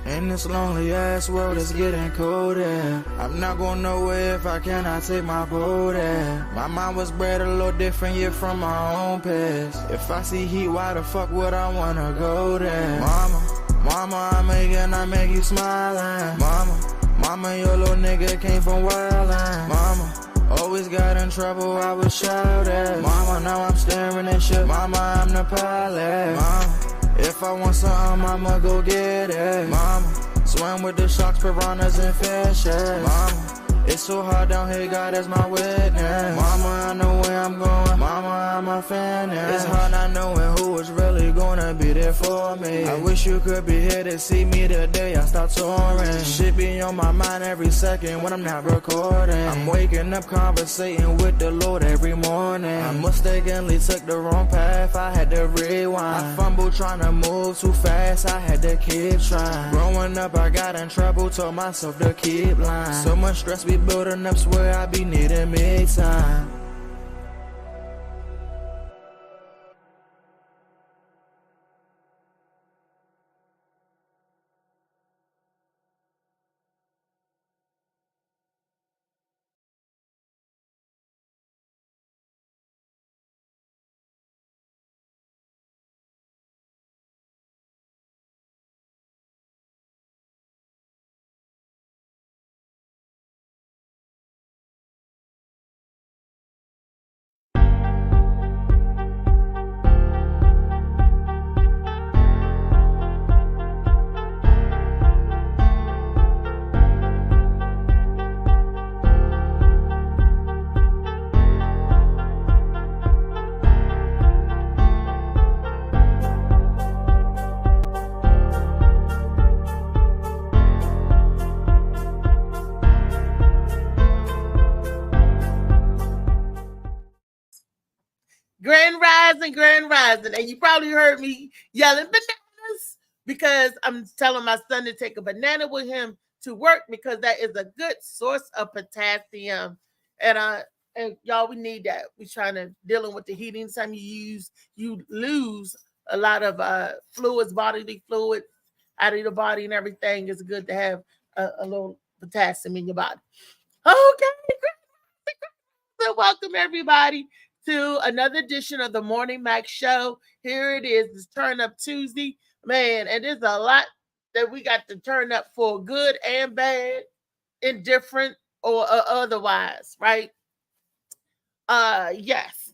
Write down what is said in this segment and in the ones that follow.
In this lonely ass world, it's getting colder. I'm not going nowhere if I cannot take my boat there. My mind was bred a little different, yeah, from my own past. If I see heat, why the fuck would I wanna go there? Mama, I make you smile. Mama, your little nigga came from wildin'. Mama, always got in trouble, I was shouted. Mama, now I'm staring at shit. Mama, I'm the pilot. Mama, if I want something, I'ma go get it. Mama, swim with the sharks, piranhas, and fishes. Mama, it's so hard down here, God is my witness. Mama, I know where I'm going. Mama, I'm a fan. It's hard not knowing who is really gonna be there for me. I wish you could be here to see me the day I start touring. Shit be on my mind every second when I'm not recording. I'm waking up conversating with the Lord every morning. I mistakenly took the wrong path, I had to rewind. I fumbled trying to move too fast, I had to keep trying. Growing up, I got in trouble, told myself to keep lying. So much stress be building up, swear I be needing me time. Grand Rising. And you probably heard me yelling bananas because I'm telling my son to take a banana with him to work because that is a good source of potassium. And y'all, we need that. We're trying to dealing with the heat. Anytime you lose a lot of fluids, bodily fluids out of your body and everything. It's good to have a little potassium in your body. Okay. So welcome everybody to another edition of the Morning Mac Show. Here it is. It's Turn Up Tuesday. Man, and there's a lot that we got to turn up for, good and bad, indifferent or otherwise, right? Yes.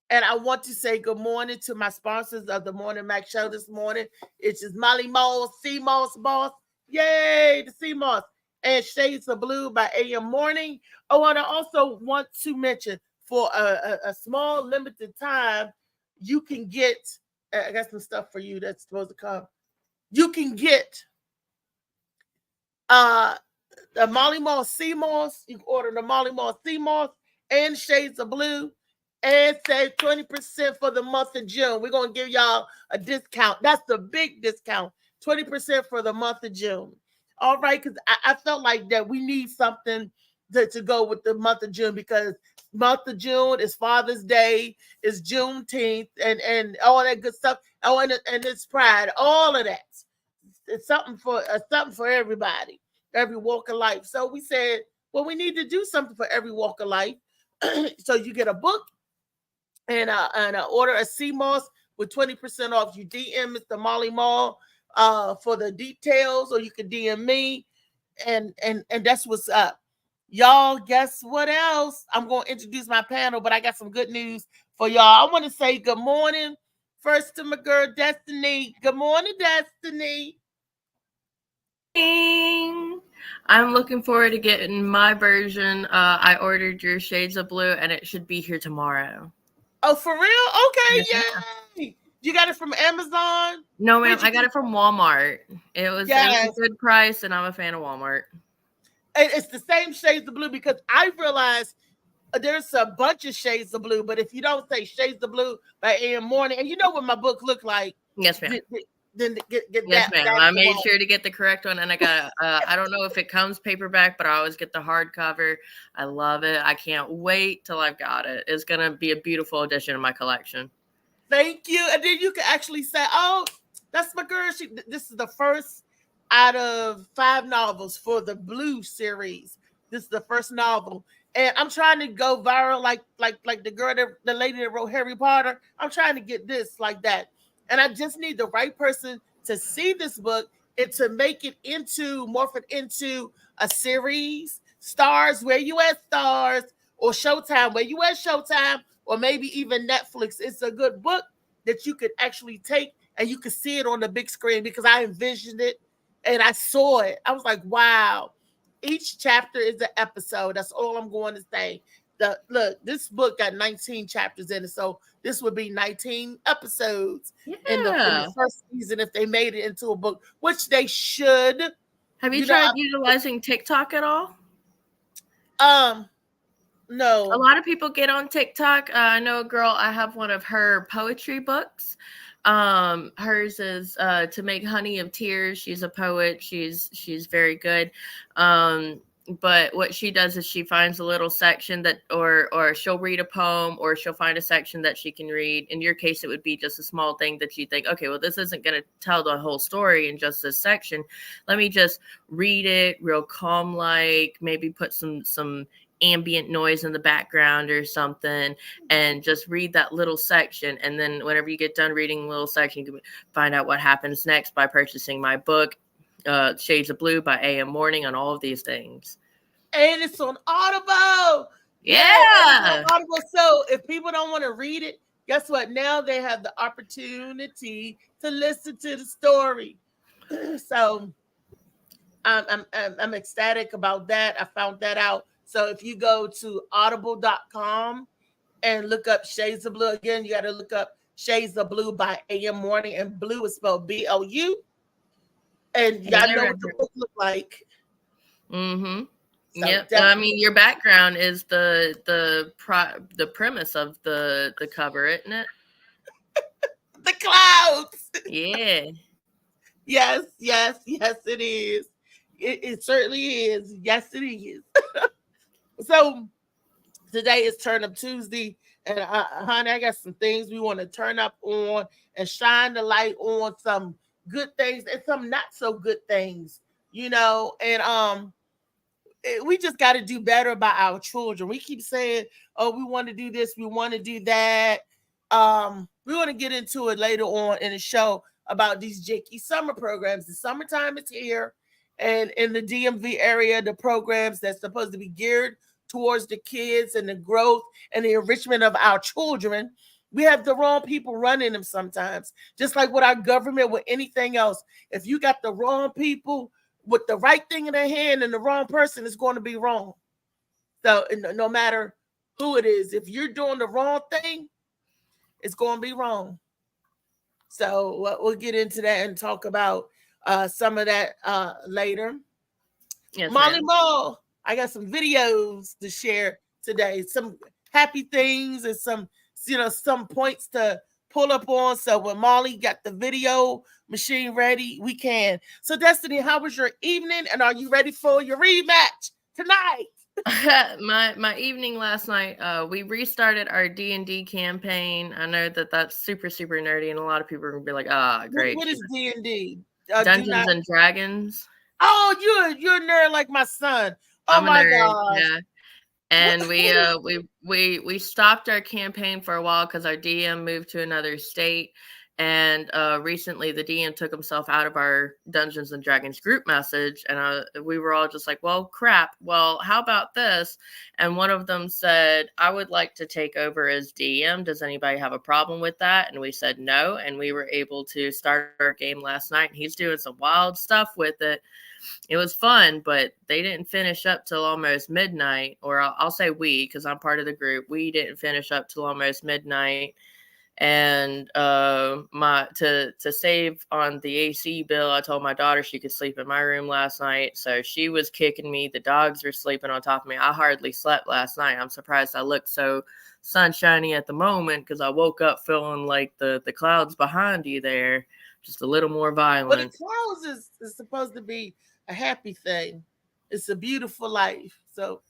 And I want to say good morning to my sponsors of the Morning Mac Show this morning. It's just Molly Moss, Sea Moss Boss. Yay, the Sea Moss. And Shades of Blue by AM Morning. Oh, and I also want to mention for a small limited time, you can get, I got some stuff for you that's supposed to come. You can get the Molly Moss Sea Moss. You can order the Molly Moss Sea Moss and Shades of Blue and save 20% for the month of June. We're going to give y'all a discount. That's the big discount, 20% for the month of June. All right, because I felt like that we need something to go with the month of June because month of June is Father's Day, is Juneteenth, and all that good stuff. Oh, and it's Pride, all of that. It's something for everybody, every walk of life. So we said, well, we need to do something for every walk of life. So you get a book and order a Sea Moss with 20% off. You DM Mr. Molly Mall for the details, or you can DM me, and that's what's up. Y'all, guess what else? I'm going to introduce my panel, but I got some good news for y'all. I want to say good morning first to my girl, Destiny. Good morning, Destiny. I'm looking forward to getting my version. I ordered your Shades of Blue, and it should be here tomorrow. Oh, for real? Okay, yay! You got it from Amazon? No, ma'am. I got it from Walmart. It was a good price, and I'm a fan of Walmart. It's the same Shades of Blue because I realized there's a bunch of Shades of Blue, but if you don't say Shades of Blue by AM Morning, and you know what my book looked like. Yes, ma'am. Then get yes, ma'am. I made sure to get the correct one, and I got. I don't know if it comes paperback, but I always get the hardcover. I love it. I can't wait till I've got it. It's gonna be a beautiful addition to my collection. Thank you. And then you can actually say, "Oh, that's my girl." This is the first out of 5 novels for the Blue series. This is the first novel, and I'm trying to go viral, like the lady that wrote Harry Potter. I'm trying to get this like that, and I just need the right person to see this book and to make it into morph it into a series. Stars, where you at, Stars, or Showtime, where you at, Showtime, or maybe even Netflix. It's a good book that you could actually take and you could see it on the big screen because I envisioned it and I saw it. I was like, wow. Each chapter is an episode. That's all I'm going to say. Look, this book got 19 chapters in it, so this would be 19 episodes in the first season if they made it into a book, which they should. Have you tried utilizing TikTok at all? No. A lot of people get on TikTok. I know a girl, I have one of her poetry books. Hers is To Make Honey of Tears. She's a poet. She's very good. But what she does is she finds a little section that, or she'll read a poem, or she'll find a section that she can read. In your case, it would be just a small thing that you think, okay, well, this isn't going to tell the whole story in just this section. Let me just read it real calm, like maybe put some ambient noise in the background or something, and just read that little section. And then whenever you get done reading the little section, you can find out what happens next by purchasing my book, Shades of Blue by A.M. Morning, on all of these things. And it's on Audible. Yeah. Audible. So if people don't want to read it, guess what? Now they have the opportunity to listen to the story. So I'm ecstatic about that. I found that out. So if you go to audible.com and look up Shades of Blue, again, you got to look up Shades of Blue by A.M. Morning, and blue is spelled B-L-U. And y'all know what the book look like. Mm-hmm. So yep. I mean, your background is the premise of the cover, isn't it? The clouds. Yeah. Yes, it is. It certainly is. Yes, it is. So today is Turn Up Tuesday, and honey, I got some things we want to turn up on and shine the light on, some good things and some not so good things, and we just got to do better by our children. We keep saying, oh, we want to do this, we want to do that. We want to get into it later on in the show about these Jakey summer programs. The summertime is here, and in the DMV area, the programs that's supposed to be geared towards the kids and the growth and the enrichment of our children, we have the wrong people running them sometimes. Just like with our government, with anything else, if you got the wrong people with the right thing in their hand and the wrong person, is going to be wrong. So no matter who it is, if you're doing the wrong thing, it's going to be wrong. So we'll get into that and talk about some of that later. Yes, Molly Mall, I got some videos to share today, some happy things and some points to pull up on. So when Molly got the video machine ready, we can. So Destiny, how was your evening, and are you ready for your rematch tonight? my evening last night, we restarted our D&D campaign. I know that's super nerdy, and a lot of people are gonna be like, great. What is D&D? Dungeons and Dragons. Oh, you're a nerd like my son. Oh my god. Yeah. And we stopped our campaign for a while because our DM moved to another state. And recently the DM took himself out of our Dungeons and Dragons group message. And we were all just like, well, crap. Well, how about this? And one of them said, I would like to take over as DM. Does anybody have a problem with that? And we said no. And we were able to start our game last night. And he's doing some wild stuff with it. It was fun, but they didn't finish up till almost midnight. Or I'll say we, because I'm part of the group. We didn't finish up till almost midnight. And to save on the AC bill, I told my daughter she could sleep in my room last night. So she was kicking me. The dogs were sleeping on top of me. I hardly slept last night. I'm surprised I looked so sunshiny at the moment, because I woke up feeling like the clouds behind you there, just a little more violent. But the clouds is supposed to be a happy thing. It's a beautiful life. So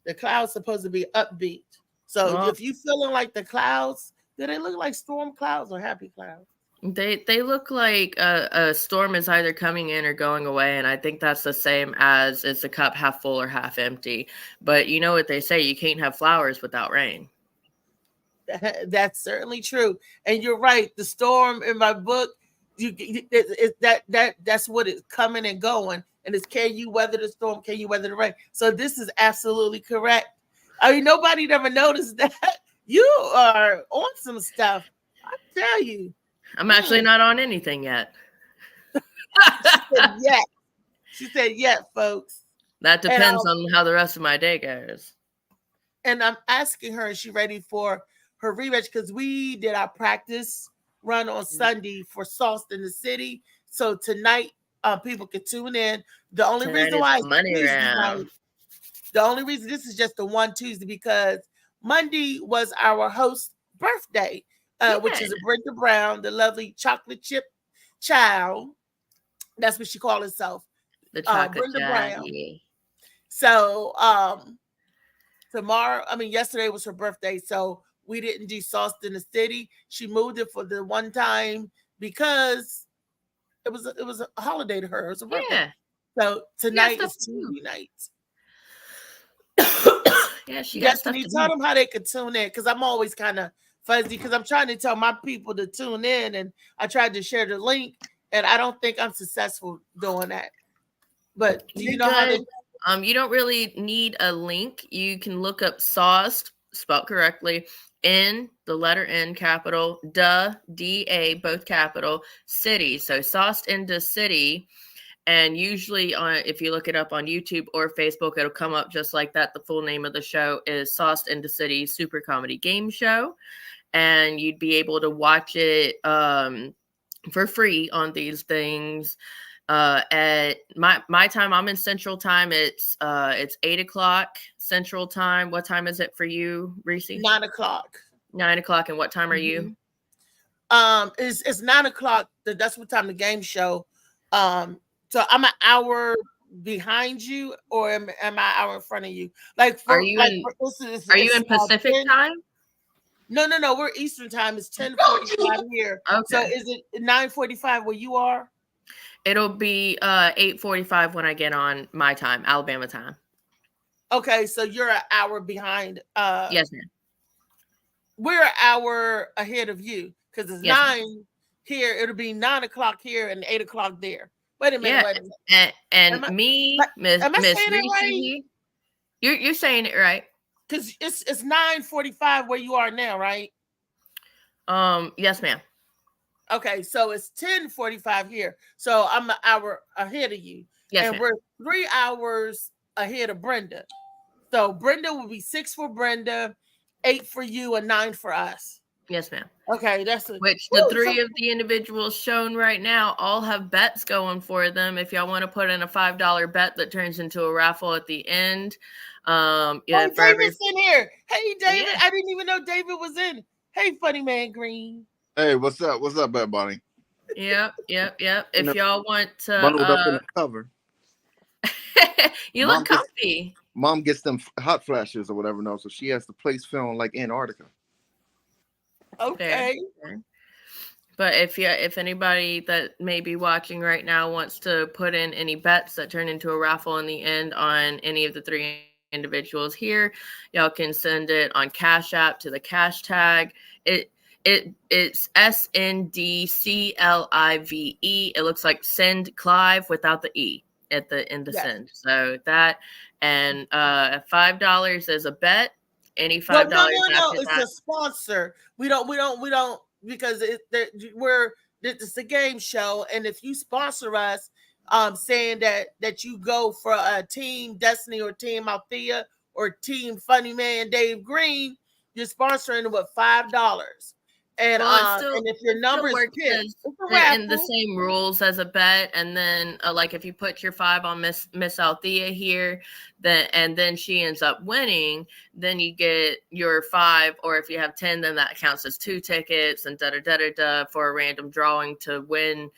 the clouds supposed to be upbeat. So if you feeling like the clouds, Do they look like storm clouds or happy clouds? They look like a storm is either coming in or going away, and I think that's the same as is the cup half full or half empty. But you know what they say, you can't have flowers without rain. That's certainly true, and you're right. The storm in my book, that's what it's coming and going, and it's can you weather the storm? Can you weather the rain? So this is absolutely correct. I mean, nobody never noticed that. You are on some stuff. I tell you. I'm actually not on anything yet. She said yet, folks. That depends on how the rest of my day goes. And I'm asking her, is she ready for her rematch? Because we did our practice run on Sunday for Sauced in the City. So tonight, people can tune in. The only reason why it's money round. The only reason this is just the one Tuesday because Monday was our host's birthday. Which is Brenda Brown, the lovely chocolate chip child. That's what she called herself. The chocolate Brenda child. Brown. Yeah. So yesterday was her birthday, so we didn't do Sauced in the City. She moved it for the one time because it was a holiday to her. It was a birthday. Yeah. So tonight is Tuesday night. Yeah, she got stuff to tell them how they could tune in because I'm always kind of fuzzy because I'm trying to tell my people to tune in and I tried to share the link and I don't think I'm successful doing that. But do you know how to you don't really need a link. You can look up Sauced, spelled correctly, N, the letter N, capital, D-A, both capital, City. So Sauced in the City. And usually if you look it up on YouTube or Facebook, it'll come up just like that. The full name of the show is Sauced in the City Super Comedy Game Show. And you'd be able to watch it for free on these things. At my time, I'm in Central Time. It's 8:00 Central Time. What time is it for you, Reese? 9:00. 9:00. And what time are you? It's 9:00. That's what time the game show. So I'm an hour behind you, or am I an hour in front of you? Are you in Pacific time? No. We're Eastern time. It's 10:45 here. Okay. So is it 9:45 where you are? It'll be 8:45 when I get on my time, Alabama time. Okay, so you're an hour behind. Yes, ma'am. We're an hour ahead of you because it's 9 here. It'll be 9:00 here and 8:00 there. Wait a minute. And Miss Reese, right? You're saying it right. Because it's 9:45 where you are now, right? Yes, ma'am. Okay, so it's 10:45 here. So I'm an hour ahead of you. Yes, and we're 3 hours ahead of Brenda. So Brenda will be 6 for Brenda, 8 for you, and 9 for us. Yes, ma'am. Okay, which the three of the individuals shown right now all have bets going for them. If y'all want to put in a $5 bet that turns into a raffle at the end. David's in here. Hey, David. Yeah. I didn't even know David was in. Hey, Funny Man Green. Hey, what's up? What's up, Bad Bonnie? Yep. If y'all want to bundled up in the cover. You look comfy. Mom gets them hot flashes or whatever, so she has to place film like Antarctica. Okay. Fair. But if anybody that may be watching right now wants to put in any bets that turn into a raffle in the end on any of the three individuals here, y'all can send it on Cash App to the cash tag. It's SNDCLIVE. It looks like Send Clive without the E at the end of send. So that and $5 is a bet. Any $5 no, it's a sponsor. We don't because it's a game show, and if you sponsor us, saying that you go for a Team Destiny or Team Althea or Team Funny Man Dave Green, you're sponsoring with $5. And and if your numbers in the same rules as a bet, and then like if you put your 5 on Miss Althea here, then she ends up winning, then you get your 5, or if you have 10, then that counts as 2 tickets and for a random drawing to win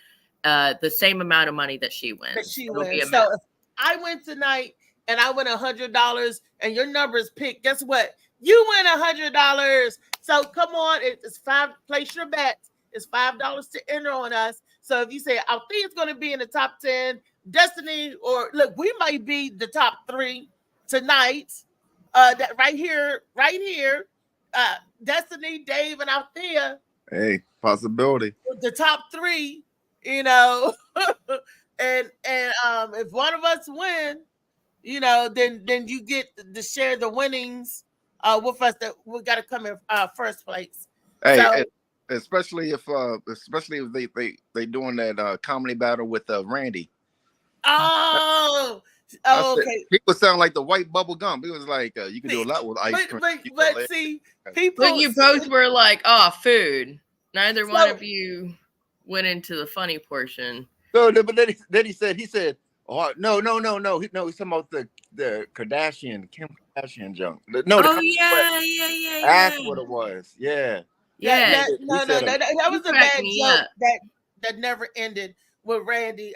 the same amount of money that she wins. So if I win tonight and I win $100 and your number is picked, guess what? You win $100 So come on, it's place your bets. It's $5 to enter on us. So if you say Althea's going to be in the top 10, Destiny, or look, we might be the top 3 tonight. That right here. Destiny, Dave, and Althea. Hey, possibility. The top 3, you know, and if one of us win, you know, then you get to share the winnings with us. That we got to come in first place. Hey, so, especially if they doing that comedy battle with Randy. Oh, okay. People sound like the white bubble gum. It was like you can do a lot with ice cream. But see, people. But you both were like, "Oh, food." Neither one of you went into the funny portion. No, but then he said, "Oh no, he's talking about the Kim Kardashian junk." Yeah. That's what it was. Yeah. That was a bad joke that never ended with Randy.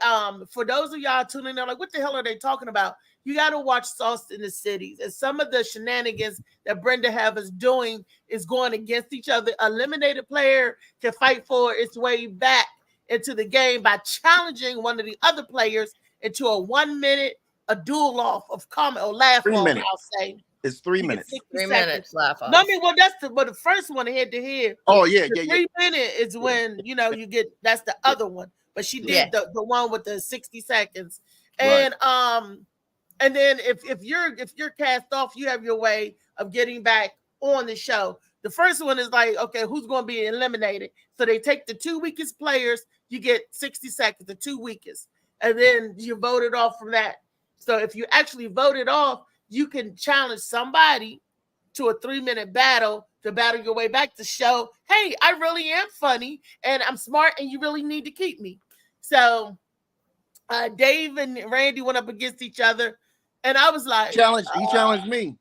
For those of y'all tuning in, like, what the hell are they talking about? You got to watch Sauce in the Cities, and some of the shenanigans that Brenda have us doing is going against each other. Eliminated player can fight for its way back into the game by challenging one of the other players into a 1 minute, a duel off of comment or laugh off. I'll say it's 3 minutes. 3 minutes laugh off. No, I mean, well, that's the first one head to head. Oh yeah, the 3 minute is when you know you get that's the other one. But she did the one with the 60 seconds. And and then if you're cast off, you have your way of getting back on the show. The first one is like, okay, who's going to be eliminated? So they take the 2 weakest players, you get 60 seconds, the 2 weakest, and then you vote it off from that. So if you actually vote it off, you can challenge somebody to a 3 minute battle to battle your way back to show, hey, I really am funny and I'm smart and you really need to keep me. So Dave and Randy went up against each other, and I was like, he challenged me.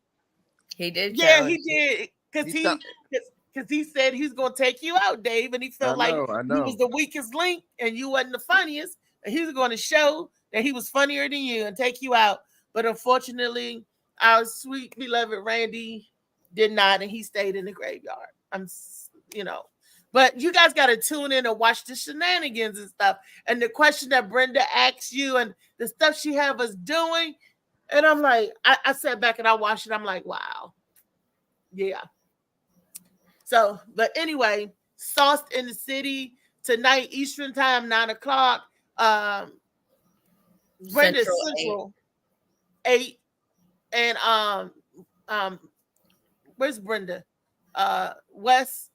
He did. Yeah, he did. Because he said he's going to take you out, Dave, and he felt like he was the weakest link and you wasn't the funniest, and he was going to show that he was funnier than you and take you out. But unfortunately, our sweet beloved Randy did not, and he stayed in the graveyard. But you guys got to tune in and watch the shenanigans and stuff. And the question that Brenda asks you and the stuff she have us doing. And I'm like, I sat back and I watched it. I'm like, wow. Yeah. So, but anyway, Sauce in the City tonight, Eastern time, 9:00. Brenda Central 8. And where's Brenda? West.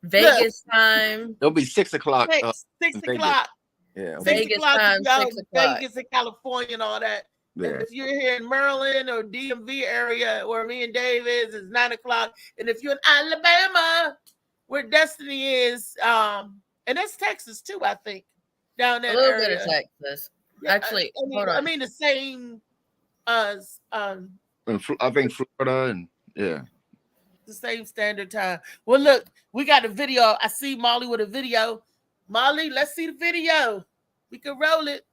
Vegas time. It'll be 6 o'clock. 6 o'clock. Yeah. Vegas time. 6 o'clock. Vegas and California and all that. Yeah. And if you're here in Maryland or DMV area where me and Dave is, it's 9 o'clock. And if you're in Alabama, where Destiny is, and that's Texas too, I think. Down there. A little bit of Texas. Actually, hold on. I mean the same as I think Florida and the same standard time. Well, look, we got a video. I see Molly with a video. Molly, let's see the video. We can roll it.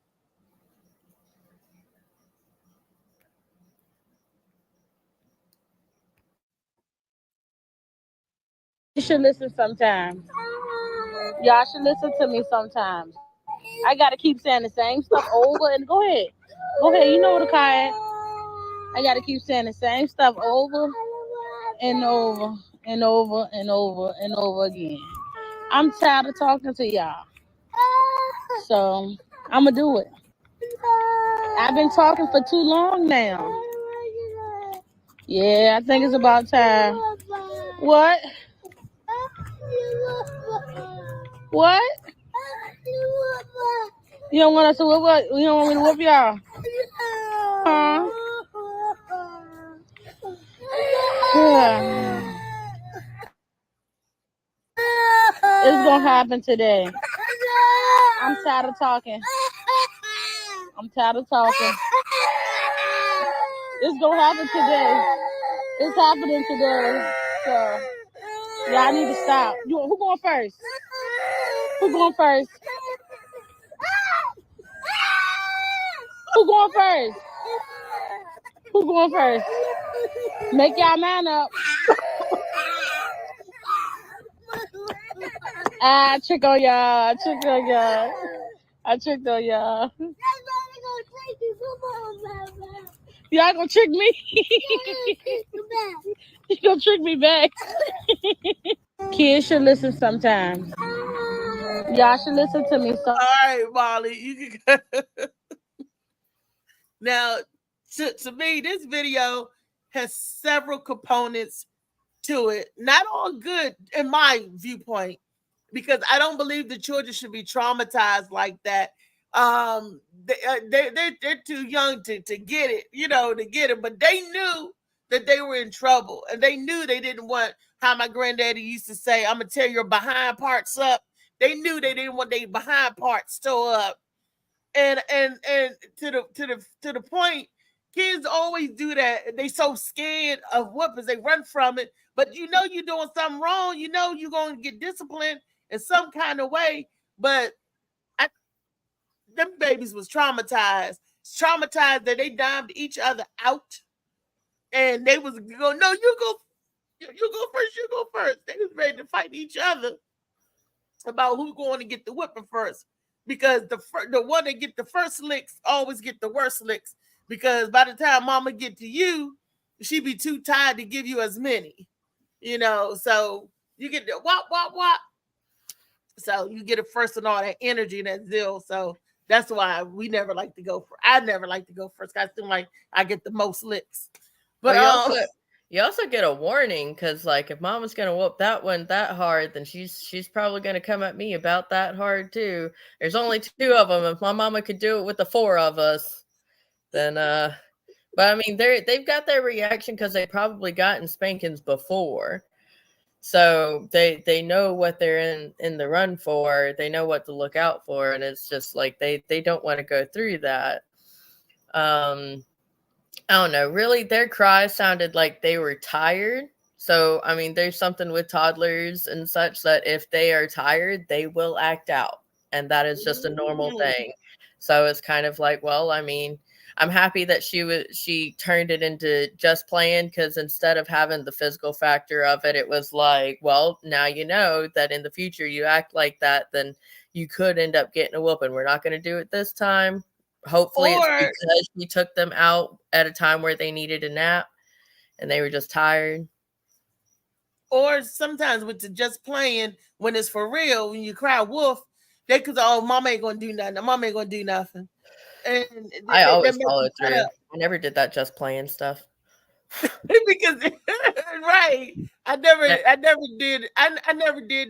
You should listen sometimes. Y'all should listen to me sometimes. I gotta keep saying the same stuff over and go ahead. You know what a car is. I gotta keep saying the same stuff over and over and over and over and over again. I'm tired of talking to y'all. So I'm gonna do it. I've been talking for too long now. Yeah, I think it's about time. What? What? You don't want us to whoop what? You don't want me to whoop y'all? Huh? It's gonna happen today. I'm tired of talking. It's gonna happen today. It's happening today. So y'all need to stop. Who going first? Who going first? Who going first? Make y'all mind up. I trick on y'all. I tricked on y'all. I tricked on y'all. Y'all gonna trick me? You gonna trick me back? Kids should listen sometimes. Y'all should listen to me. So All right, Molly, you can now. To me, this video has several components to it. Not all good in my viewpoint, because I don't believe the children should be traumatized like that. They're too young to get it, to get it. But they knew that they were in trouble, and they knew they didn't want, how my granddaddy used to say, "I'm gonna tear your behind parts up." They knew they didn't want their behind parts tore up, and to the point, kids always do that. They so scared of whoopings, they run from it. But you're doing something wrong. You're going to get disciplined in some kind of way. But them babies was traumatized that they dimed each other out, and they was going, "No, you go first. They was ready to fight each other about who's going to get the whipping first, because the one that get the first licks always get the worst licks, because by the time mama get to you, she be too tired to give you as many, so you get the wop. So you get it first and all that energy and that zeal. So that's why I never like to go first. I feel like I get the most licks. But you also get a warning, because like if mama's gonna whoop that one that hard, then she's probably gonna come at me about that hard too. There's only 2 of them. If my mama could do it with the 4 of us, then but I mean they've got their reaction because they probably gotten spankings before. So they know what they're in the run for. They know what to look out for, and it's just like they don't want to go through that. I don't know. Really, their cries sounded like they were tired. So, I mean, there's something with toddlers and such that if they are tired, they will act out. And that is just a normal thing. So it's kind of like, well, I mean, I'm happy that she turned it into just playing, because instead of having the physical factor of it, it was like, well, now you know that in the future you act like that, then you could end up getting a whooping. We're not going to do it this time. Hopefully it's because we took them out at a time where they needed a nap and they were just tired. Or sometimes with the just playing, when it's for real, when you cry wolf, they could say, "Oh, mama ain't gonna do nothing. Mama ain't gonna do nothing." And I always followed through. I never did that just playing stuff. Because right, I never did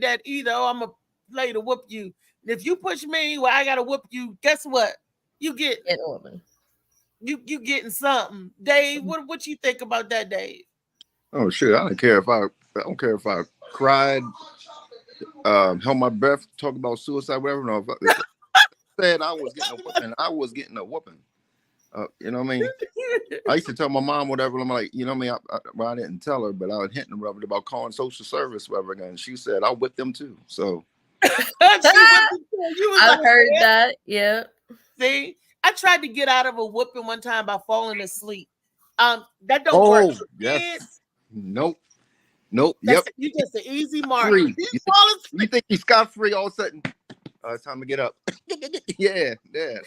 that either. Oh, I'm gonna play to whoop you. If you push me, well, I gotta whoop you. Guess what? You get a woman. You getting something, Dave. What you think about that, Dave? Oh shit! I don't care if I cried, held my breath, talk about suicide, whatever. No, if I said I was getting a whooping, I was getting a whooping. You know what I mean? I used to tell my mom whatever. I'm like, you know what I mean? I didn't tell her, but I was hinting her about calling social service, whatever. And she said I'll whip them too. So I've heard that. Yeah. See, I tried to get out of a whooping one time by falling asleep. That don't work. Yes. Nope. That's, you just an easy mark. You think he's scot-free, all of a sudden, it's time to get up. Yeah. Yep.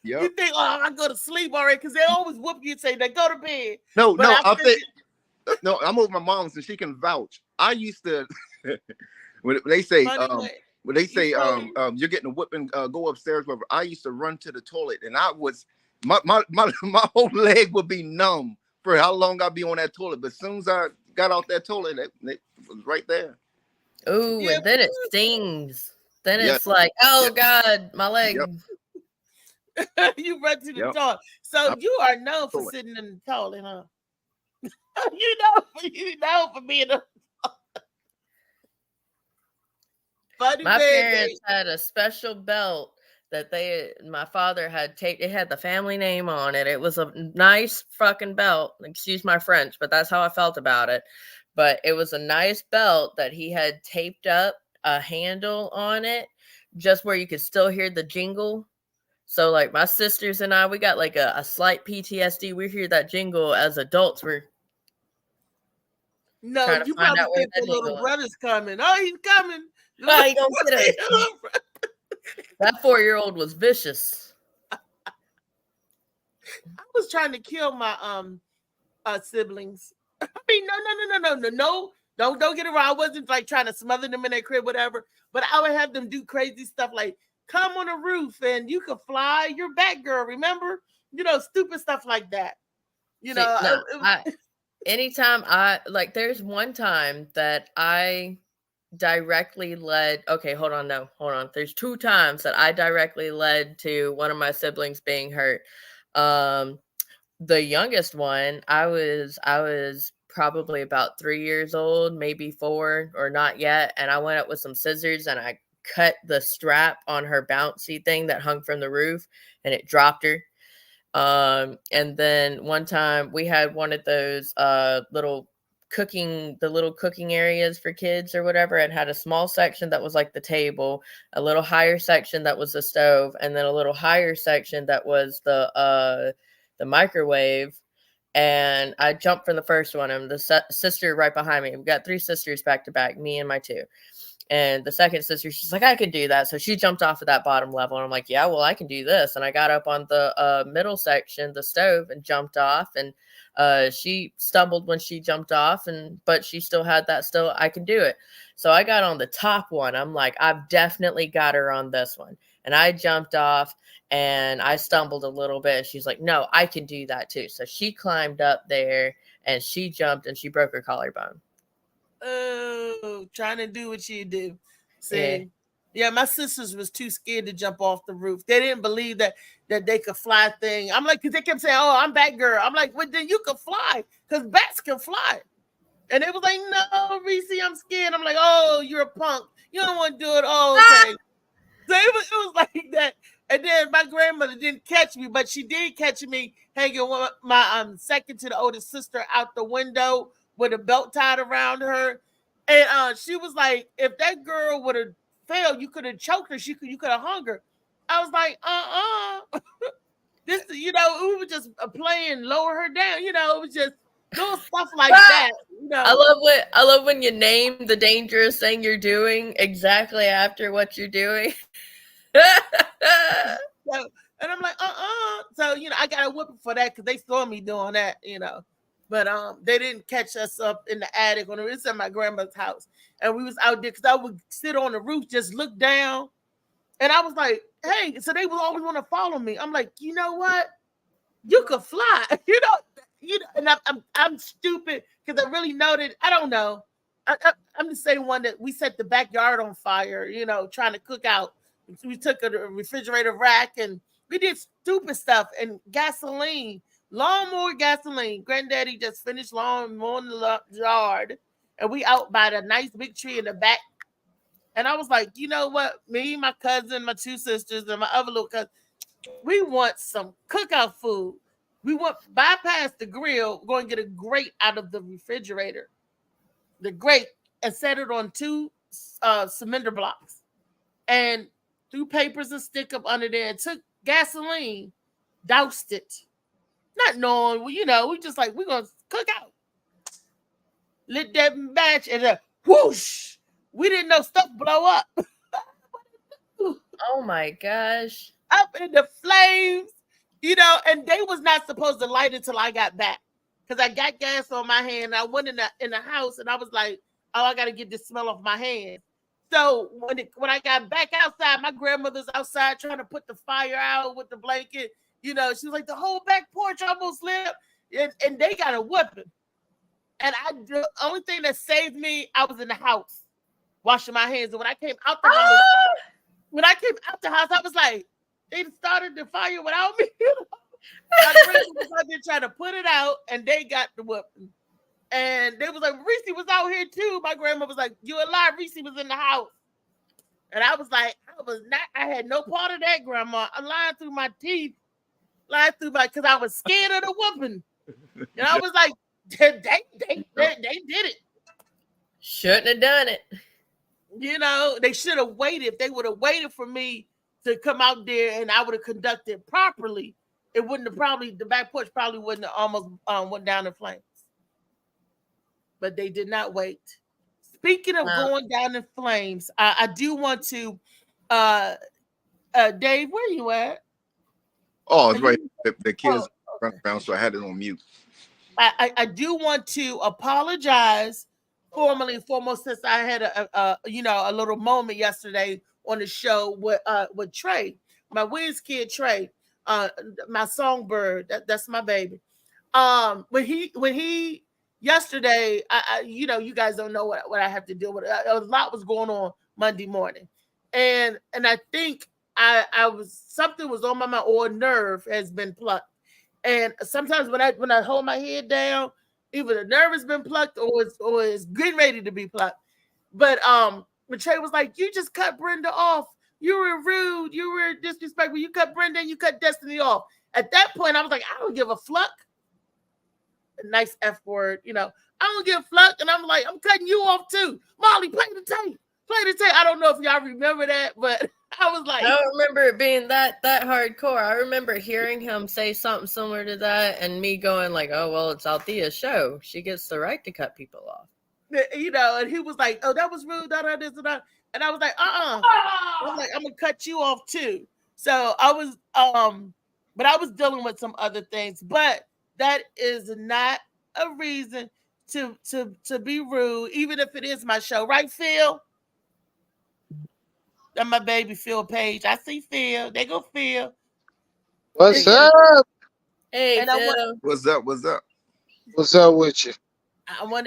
You think, oh, I go to sleep already, because they always whoop you and say, "They go to bed." No, I'm with my mom's and she can vouch. I used to when they say you're getting a whipping, go upstairs, whatever. I used to run to the toilet, and I was my whole leg would be numb for how long I'd be on that toilet. But as soon as I got off that toilet, it was right there. Oh, and then it stings. Then it's like, oh God, my leg. You run to the toilet. So you are known for sitting in the toilet, huh? you know for being a funny. My parents had a special belt that my father had taped. It had the family name on it. It was a nice fucking belt. Excuse my French, but that's how I felt about it. But it was a nice belt that he had taped up a handle on it, just where you could still hear the jingle. So like my sisters and I, we got like a slight PTSD. We hear that jingle as adults. We're No, trying to you find probably out where think that the little jingle is. brother's coming. Oh, he's coming. Oh, he gonna get us. That 4-year-old was vicious. I was trying to kill my siblings. I mean, no. Don't get it wrong. I wasn't like trying to smother them in their crib, whatever. But I would have them do crazy stuff like come on the roof and you could fly. You're Batgirl, remember? You know, stupid stuff like that. You See, know, no, anytime I like, there's one time that I directly led. Okay, hold on. There's 2 times that I directly led to one of my siblings being hurt. The youngest one, I was probably about 3 years old, maybe 4 or not yet, and I went up with some scissors and I cut the strap on her bouncy thing that hung from the roof, and it dropped her. And then one time we had one of those little cooking areas for kids or whatever. It had a small section that was like the table, a little higher section that was the stove, and then a little higher section that was the microwave. And I jumped from the first one. I'm the sister right behind me. We've got 3 sisters back to back, me and my 2. And the second sister, she's like, I could do that. So she jumped off of that bottom level. And I'm like, yeah, well, I can do this. And I got up on the middle section, the stove, and jumped off. And she stumbled when she jumped off, but she still had that I can do it. So I got on the top one. I'm like, I've definitely got her on this one. And I jumped off and I stumbled a little bit. And she's like, no, I can do that too. So she climbed up there and she jumped and she broke her collarbone. Oh, trying to do what you do. See, yeah, my sisters was too scared to jump off the roof. They didn't believe that they could fly thing. I'm like, because they kept saying, oh, I'm Batgirl. I'm like, well, then you could fly because bats can fly. And they was like, no, Reese, I'm scared. I'm like, oh, you're a punk. You don't want to do it. Oh, okay. So it was like that. And then my grandmother didn't catch me, but she did catch me hanging with my second to the oldest sister out the window with a belt tied around her. And she was like, if that girl would have failed, you could have choked her. You could have hung her. I was like, this, you know, we were just playing lower her down. You know, it was just little stuff like that. You know, I love when you name the dangerous thing you're doing exactly after what you're doing. So, and I'm like, So, you know, I got a whooping for that because they saw me doing that, you know. But they didn't catch us up in the attic when it was at my grandmother's house. And we was out there because I would sit on the roof, just look down. And I was like, hey, so they would always want to follow me. I'm like, you know what? You could fly. you know, and I'm stupid because I really know that, I don't know. I'm the same one that we set the backyard on fire, you know, trying to cook out. We took a refrigerator rack and we did stupid stuff and gasoline. Lawnmower gasoline. Granddaddy just finished mowing the yard, and we out by the nice big tree in the back. And I was like, you know what? Me, my cousin, my 2 sisters, and my other little cousin, we want some cookout food. We want bypass the grill. We're going to get a grate out of the refrigerator, the grate, and set it on 2 cinder blocks, and threw papers and stick up under there, and took gasoline, doused it. Not knowing, you know, we just like, we're going to cook out. Lit that match and whoosh. We didn't know stuff blow up. Oh my gosh. Up in the flames, you know, and they was not supposed to light it until I got back. Because I got gas on my hand. I went in the house and I was like, oh, I got to get this smell off my hand. So when I got back outside, my grandmother's outside trying to put the fire out with the blanket. You know, she was like, the whole back porch almost lit, and they got a whipping. And the only thing that saved me, I was in the house washing my hands. And when I came out the house, I was like, they started the fire without me. My grandma was out there trying to put it out, and they got the whipping. And they was like, Reese was out here too. My grandma was like, you a lie, Reese was in the house. And I was like, I had no part of that, Grandma. I'm lying through my teeth. Because I was scared of the whooping. And I was like, they did it. Shouldn't have done it. You know, they should have waited. If they would have waited for me to come out there and I would have conducted properly, it wouldn't have probably, the back porch probably wouldn't have almost went down in flames. But they did not wait. Speaking of going down in flames, I do want to, Dave, where you at? Oh, it's right. The kids running around, so I had it on mute. I do want to apologize formally and foremost, since I had a little moment yesterday on the show with Trey, my whiz kid Trey, my songbird. That's my baby. When he yesterday, you guys don't know what I have to deal with. A lot was going on Monday morning, and I think I was, something was on my mind, or a nerve has been plucked. And sometimes when I hold my head down, either the nerve has been plucked or it's getting ready to be plucked. But when Trey was like, "You just cut Brenda off. You were rude. You were disrespectful. You cut Brenda and you cut Destiny off." At that point, I was like, I don't give a fluck. A nice F word, I don't give a fluck. And I'm like, I'm cutting you off too. Molly, play the tape. Play the tape. I don't know if y'all remember that, but I was like, I don't remember it being that hardcore. I remember hearing him say something similar to that, and me going like, "Oh well, it's Althea's show. She gets the right to cut people off." And he was like, "Oh, that was rude, this and that." And I was like, I was like, I'm gonna cut you off too. So I was, but I was dealing with some other things. But that is not a reason to be rude, even if it is my show, right, Phil? That's my baby Phil Page. I see Phil. They go Phil. What's up? Hey, And Phil. What's up? What's up? What's up with you?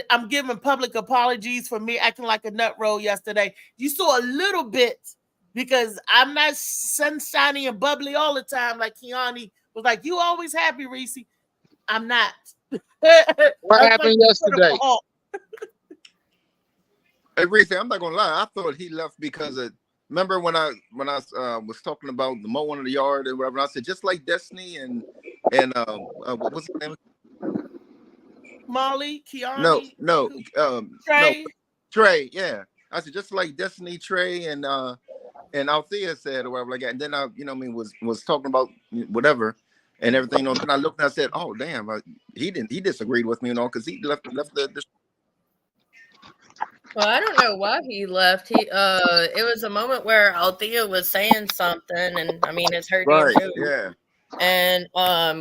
I'm giving public apologies for me acting like a nut roll yesterday. You saw a little bit because I'm not sunshiny and bubbly all the time like Kiani was like, "You always happy, Reese." I'm not. What happened yesterday? Hey, Reese, I'm not gonna lie. I thought he left because of. Remember when I was talking about the mowing of the yard and whatever? I said just like Destiny and what was his name? Molly, Kiani. No, Trey. no, Trey. Yeah, I said just like Destiny, Trey, and Althea said or whatever like that. And then I, was talking about whatever and everything. And I looked and I said, "Oh damn, he disagreed with me, because he left the." Well, I don't know why he left. It was a moment where Althea was saying something, and I mean, it's her Right. too. Yeah. And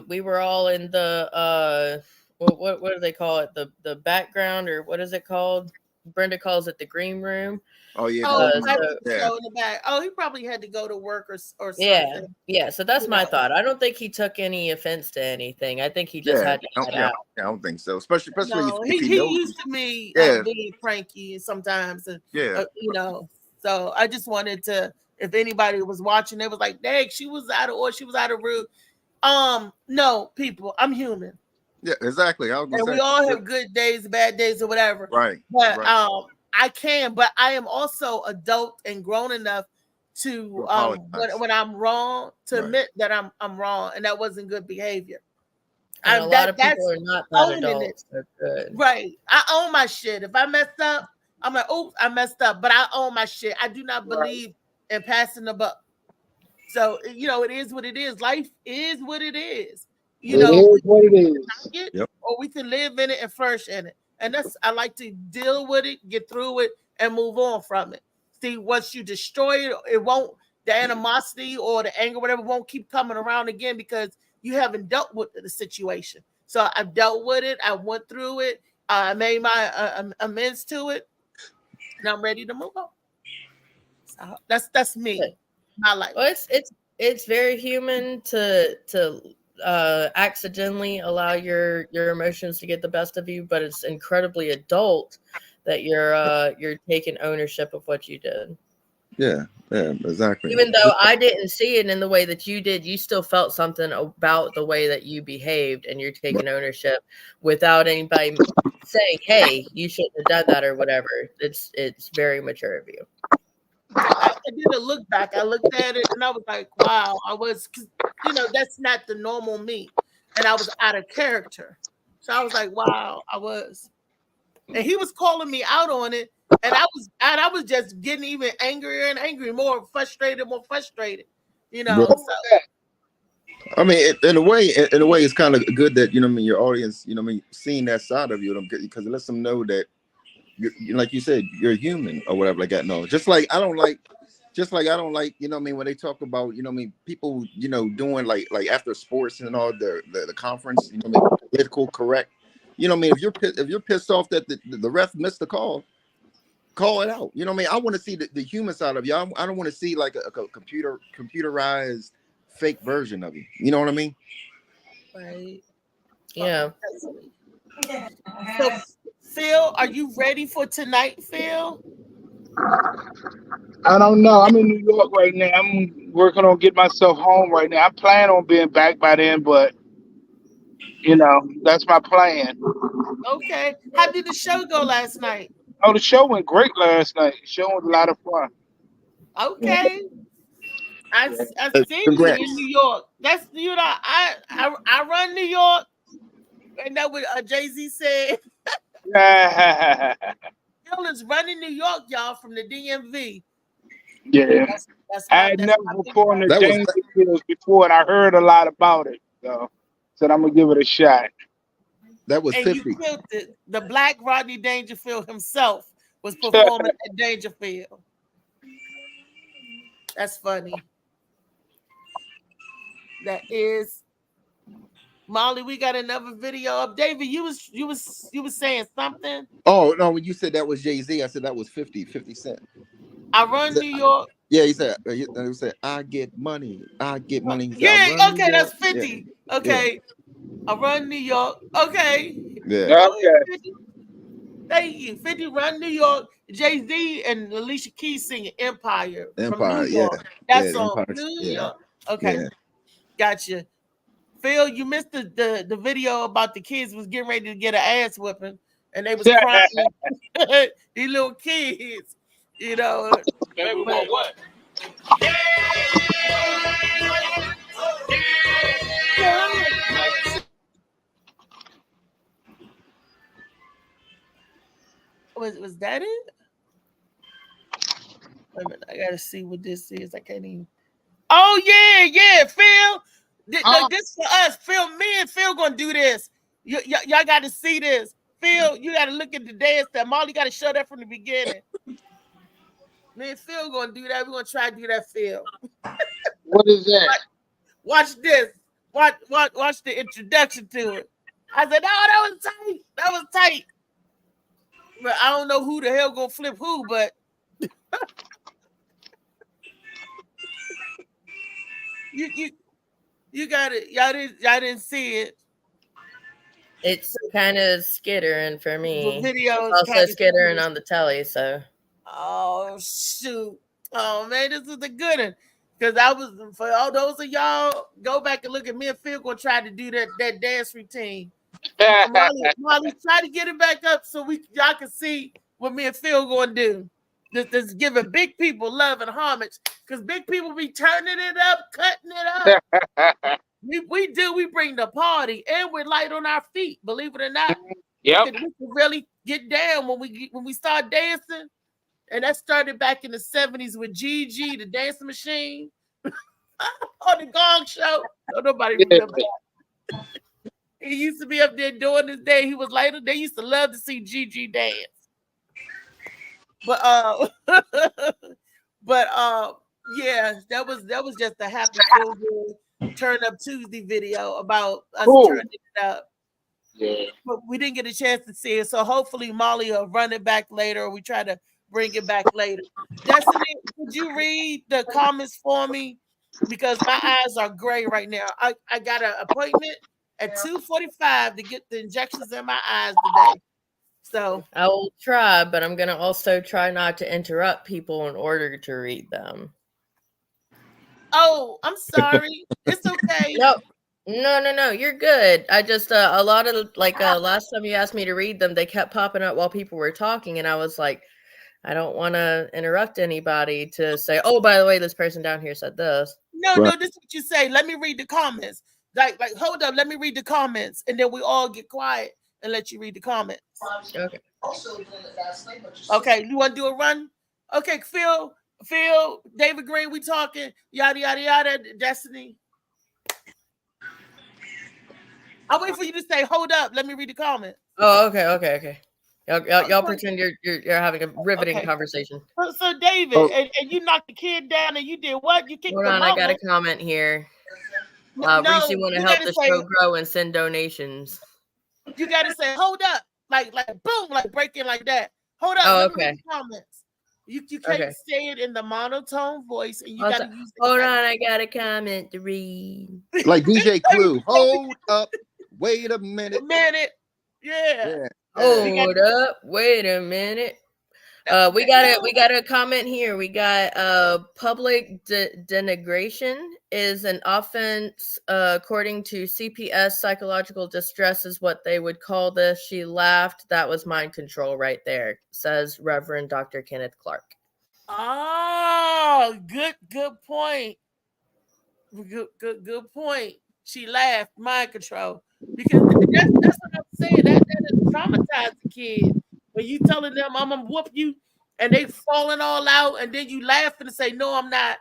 we were all in the what do they call it? The background, or what is it called? Brenda calls it the green room. Oh yeah. In the back. Oh, he probably had to go to work or something. Yeah. So that's my thought. I don't think he took any offense to anything. I think he just had to get out. I don't think so. Especially no, if he used to me being cranky sometimes, and So I just wanted to, if anybody was watching, they was like, "Dang, she was out of order. She was out of route." No, people, I'm human. Yeah, exactly. And we all have good days, bad days, or whatever. Right. But but I am also adult and grown enough to when I'm wrong to admit that I'm wrong and that wasn't good behavior. And a lot of people are not that adults. Good. Right. I own my shit. If I messed up, I'm like, "Oops, I messed up," but I own my shit. I do not believe in passing the buck. So it is what it is. Life is what it is. It is what it is. Or we can live in it and flourish in it. And I like to deal with it, get through it, and move on from it. See, once you destroy it, the animosity or the anger, whatever, won't keep coming around again because you haven't dealt with the situation. So I've dealt with it. I went through it. I made my amends to it. And I'm ready to move on. So that's me. My life. Well, it's very human to accidentally allow your emotions to get the best of you, but it's incredibly adult that you're taking ownership of what you did. Yeah, exactly. Even though I didn't see it in the way that you did, you still felt something about the way that you behaved, and you're taking ownership without anybody saying, "Hey, you shouldn't have done that" or whatever. It's very mature of you. I did a look back. I looked at it and I was like, wow, that's not the normal me. And I was out of character. So I was like, wow, I was. And he was calling me out on it. And I was just getting even angrier and angrier, more frustrated. You know, Right. so I mean, in a way, it's kind of good that you know, what I mean, your audience, you know, what I mean, seeing that side of you, because it lets them know that, like you said, you're human or whatever like that. No, just like I don't like, you know, what I mean, when they talk about, you know, what I mean, people, you know, doing like after sports and all the conference, you know, what I mean, political correct. You know, what I mean, if you're pissed off that the ref missed the call it out. You know what I mean? I want to see the human side of you. I don't want to see like a computerized fake version of you. You know what I mean? right. Yeah. So Phil, are you ready for tonight, Phil? I don't know. I'm in New York right now. I'm working on getting myself home right now. I plan on being back by then, but you know, that's my plan. Okay. How did the show go last night? Oh, the show went great last night. The show was a lot of fun. Okay. I Yeah. I seen you in Congrats. New York. That's you know, I run New York, and that what Jay-Z said. Phil is running New York, y'all, from the DMV. Yeah. That's I my had that's never my big performed brother. at That was Dangerfields before, and I heard a lot about it. So said I'm gonna give it a shot. And you 50. killed it. The Black Rodney Dangerfield himself was performing at Dangerfield. That's funny. That is Molly. We got another video up. David, you was saying something. Oh no, when you said that was Jay-Z, I said that was 50 Cent. I run New York. Yeah, he said I get money. I get money. He said, I Yeah, run New okay, York. that's Yeah. 50. Okay. I run New York. Okay. Yeah. Go Okay. ahead, 50. Thank you. 50 run New York. Jay-Z and Alicia Keys singing Empire from Empire. New Yeah. York. That Yeah. song. Empire. New Yeah. York. Okay. Yeah. Gotcha. Phil, you missed the video about the kids was getting ready to get an ass whipping and they was crying. These little kids, you know. Baby, what? Was that it? Wait a minute, I gotta see what this is. I can't even. Oh yeah, Phil. This for us, Phil. Me and Phil gonna do this. Y'all got to see this, Phil. You got to look at the dance that Molly got to show that from the beginning. Me and Phil gonna do that. We're gonna try to do that, Phil. What is that? Watch this. Watch the introduction to it. I said, "Oh, that was tight. That was tight." But I don't know who the hell gonna flip who, but you got it. Y'all didn't see it. It's kind of skittering for The me. video is Also kinda skittering skittering. on the telly, so. Oh shoot! Oh man, this is a good one. Because I was for all those of y'all, go back and look at me and Phil gonna try to do that dance routine. Molly, try to get it back up so y'all can see what me and Phil gonna do. This giving big people love and homage. Because big people be turning it up, cutting it up. We bring the party and we're light on our feet. Believe it or not, Yep. we can really get down when we start dancing. And that started back in the 70s with Gigi, the dancing machine, on the Gong Show. No, nobody remember that. He used to be up there doing his day. He was later. They used to love to see Gigi dance. But yeah, that was just a happy feel good Turn Up Tuesday video about us turning it up. Yeah. But we didn't get a chance to see it. So hopefully Molly will run it back later, or we try to bring it back later. Destiny, could you read the comments for me? Because my eyes are gray right now. I got an appointment at 2:45 to get the injections in my eyes today. So I will try, but I'm going to also try not to interrupt people in order to read them. oh, I'm sorry. It's okay. No, you're good. I just a lot of last time you asked me to read them, they kept popping up while people were talking, and I was like, I don't want to interrupt anybody to say, oh, by the way, this person down here said this. No, this is what you say. Let me read the comments. Like hold up, let me read the comments, and then we all get quiet and let you read the comments. Okay. Okay, you want to do a run? Okay, Phil, Phil, David Green, we talking, yada, yada, yada, Destiny. I'll wait for you to say, hold up, let me read the comment. Oh, okay. Y'all pretend you're having a riveting conversation. So David, and you knocked the kid down and you did what? You kicked Hold the on, mama. I got a comment here. No, Reese want to you help gotta the say- show grow and send donations. You gotta say, hold up, like boom, like breaking like that. Hold up, Oh, let me okay. read the comments. You can't Okay. say it in the monotone voice, and you Also- gotta use. Hold on, I got a comment to read. Like DJ Clue. Hold up. Wait a minute. A minute. Yeah. Hold up. Wait a minute. We got a comment here. We got public denigration is an offense according to CPS. Psychological distress is what they would call this. She laughed. That was mind control right there, says Reverend Dr. Kenneth Clark. Oh, good point. Good point. She laughed. Mind control. Because that's what I'm saying. That is traumatized the kid. When you telling them I'm gonna whoop you, and they falling all out, and then you laughing and say, "No, I'm not."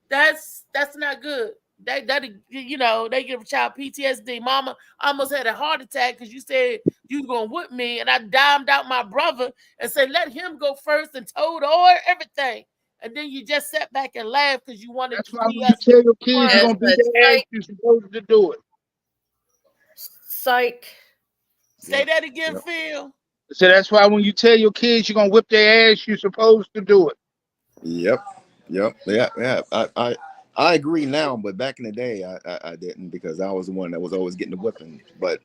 That's not good. That you know, they give a child PTSD. Mama almost had a heart attack because you said you was gonna whip me, and I dimed out my brother and said, "Let him go first," and told her everything. And then you just sat back and laughed because you wanted That's to why see when you us. tell your kids you're gonna beat Yes, their ass, you're supposed to do it. Psych. Say that again, Phil. So that's why when you tell your kids you're gonna whip their ass, you're supposed to do it. Yep. Yeah. I agree now, but back in the day, I didn't, because I was the one that was always getting the whipping. But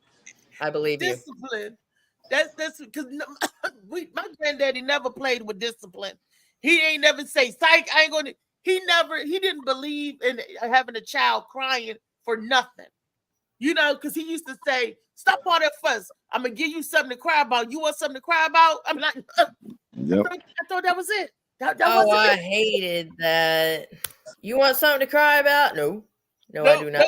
I believe you. Discipline. That's because my granddaddy never played with discipline. He ain't never say, "Psych, I ain't gonna." He didn't believe in having a child crying for nothing. You know, because he used to say, "Stop all that fuss. I'm gonna give you something to cry about. You want something to cry about?" I'm like, yep. I thought that was it. That Oh, wasn't I it. hated that. You want something to cry about? No, I do not.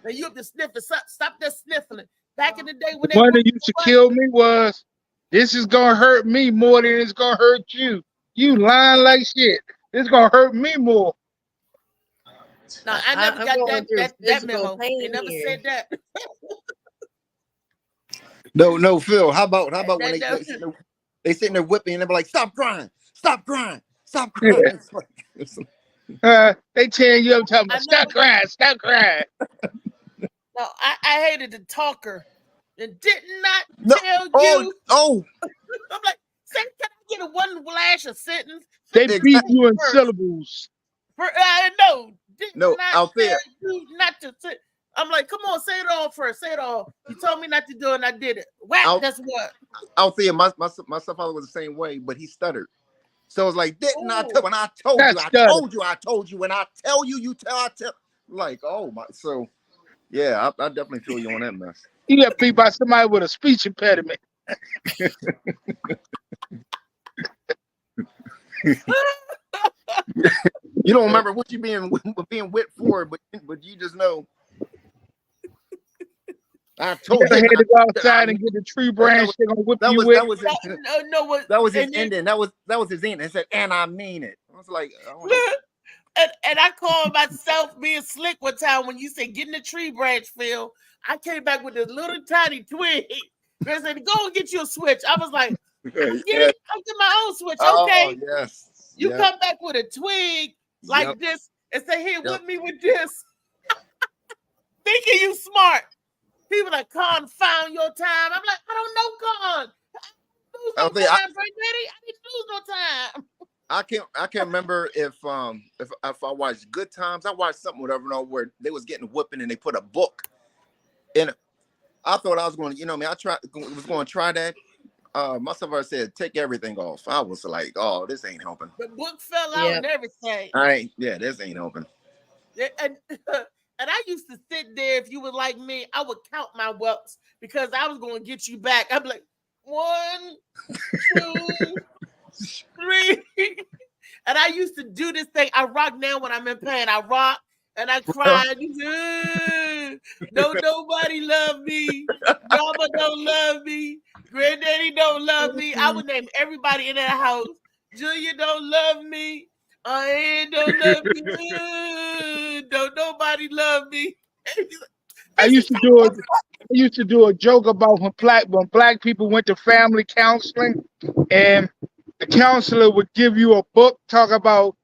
Now you have to sniff it. Stop that sniffling. Back in the day when The one that used to kill me was, "This is gonna hurt me more than it's gonna hurt you. You lying like shit. It's gonna hurt me more." No, I never I'm got going through that physical memo. pain They never here. said that. No, Phil. How about when That- they sitting there whipping and they're like, "Stop crying, stop crying, stop crying." Yeah. It's like, They tearing you up, talking I about, "Stop never- crying, stop crying." No, I hated the talker and did not no. tell you. Oh. I'm like, say, can I get a one flash a sentence? They Exactly. beat you in syllables. No, did No, not out there. tell you not to say. I'm like, come on, say it all first. Say it all. You told me not to do it, and I did it. Whack, that's what. Out there, my stepfather was the same way, but he stuttered. So it's like, didn't I Ooh. tell? When I told That's you, I stutter. told you. When I tell you, you tell. I tell. Like, oh my. So, yeah, I definitely feel you on that mess. You got beat by somebody with a speech impediment. You don't remember what you being whipped for, but you just know. I told You you. had to go outside and get the tree branch. They're gonna whip you with. That was his and ending. That was his ending. It said, "And I mean it." I was like, oh, and I called myself being slick one time when you said getting the tree branch, Phil. I came back with this little tiny twig. They said, "Go and get you a switch." I was like, I'll get my own switch. Okay. Oh, yes. You come back with a twig like this and say, "Here, whip me with this." Thinking you smart. People like, "Con found your time." I'm like, I don't know, Con. I didn't lose no time, Granddaddy. I didn't lose no time. I can't remember if I watched Good Times. I watched something where they was getting whooping and they put a book in it. I thought I was going to, I was going to try that. My stepfather said, "Take everything off." I was like, "Oh, this ain't helping." The book fell out and everything. This ain't helping. And I used to sit there. If you were like me, I would count my whelps because I was going to get you back. I'd be like, 1, 2, 3. And I used to do this thing. I rock now when I'm in pain. I rock and I cried. Don't nobody love me. Mama don't love me. Granddaddy don't love me. I would name everybody in that house. Junior don't love me. I ain't don't love you. Don't nobody love me. I used to do a joke about when black people went to family counseling, and the counselor would give you a book, talk about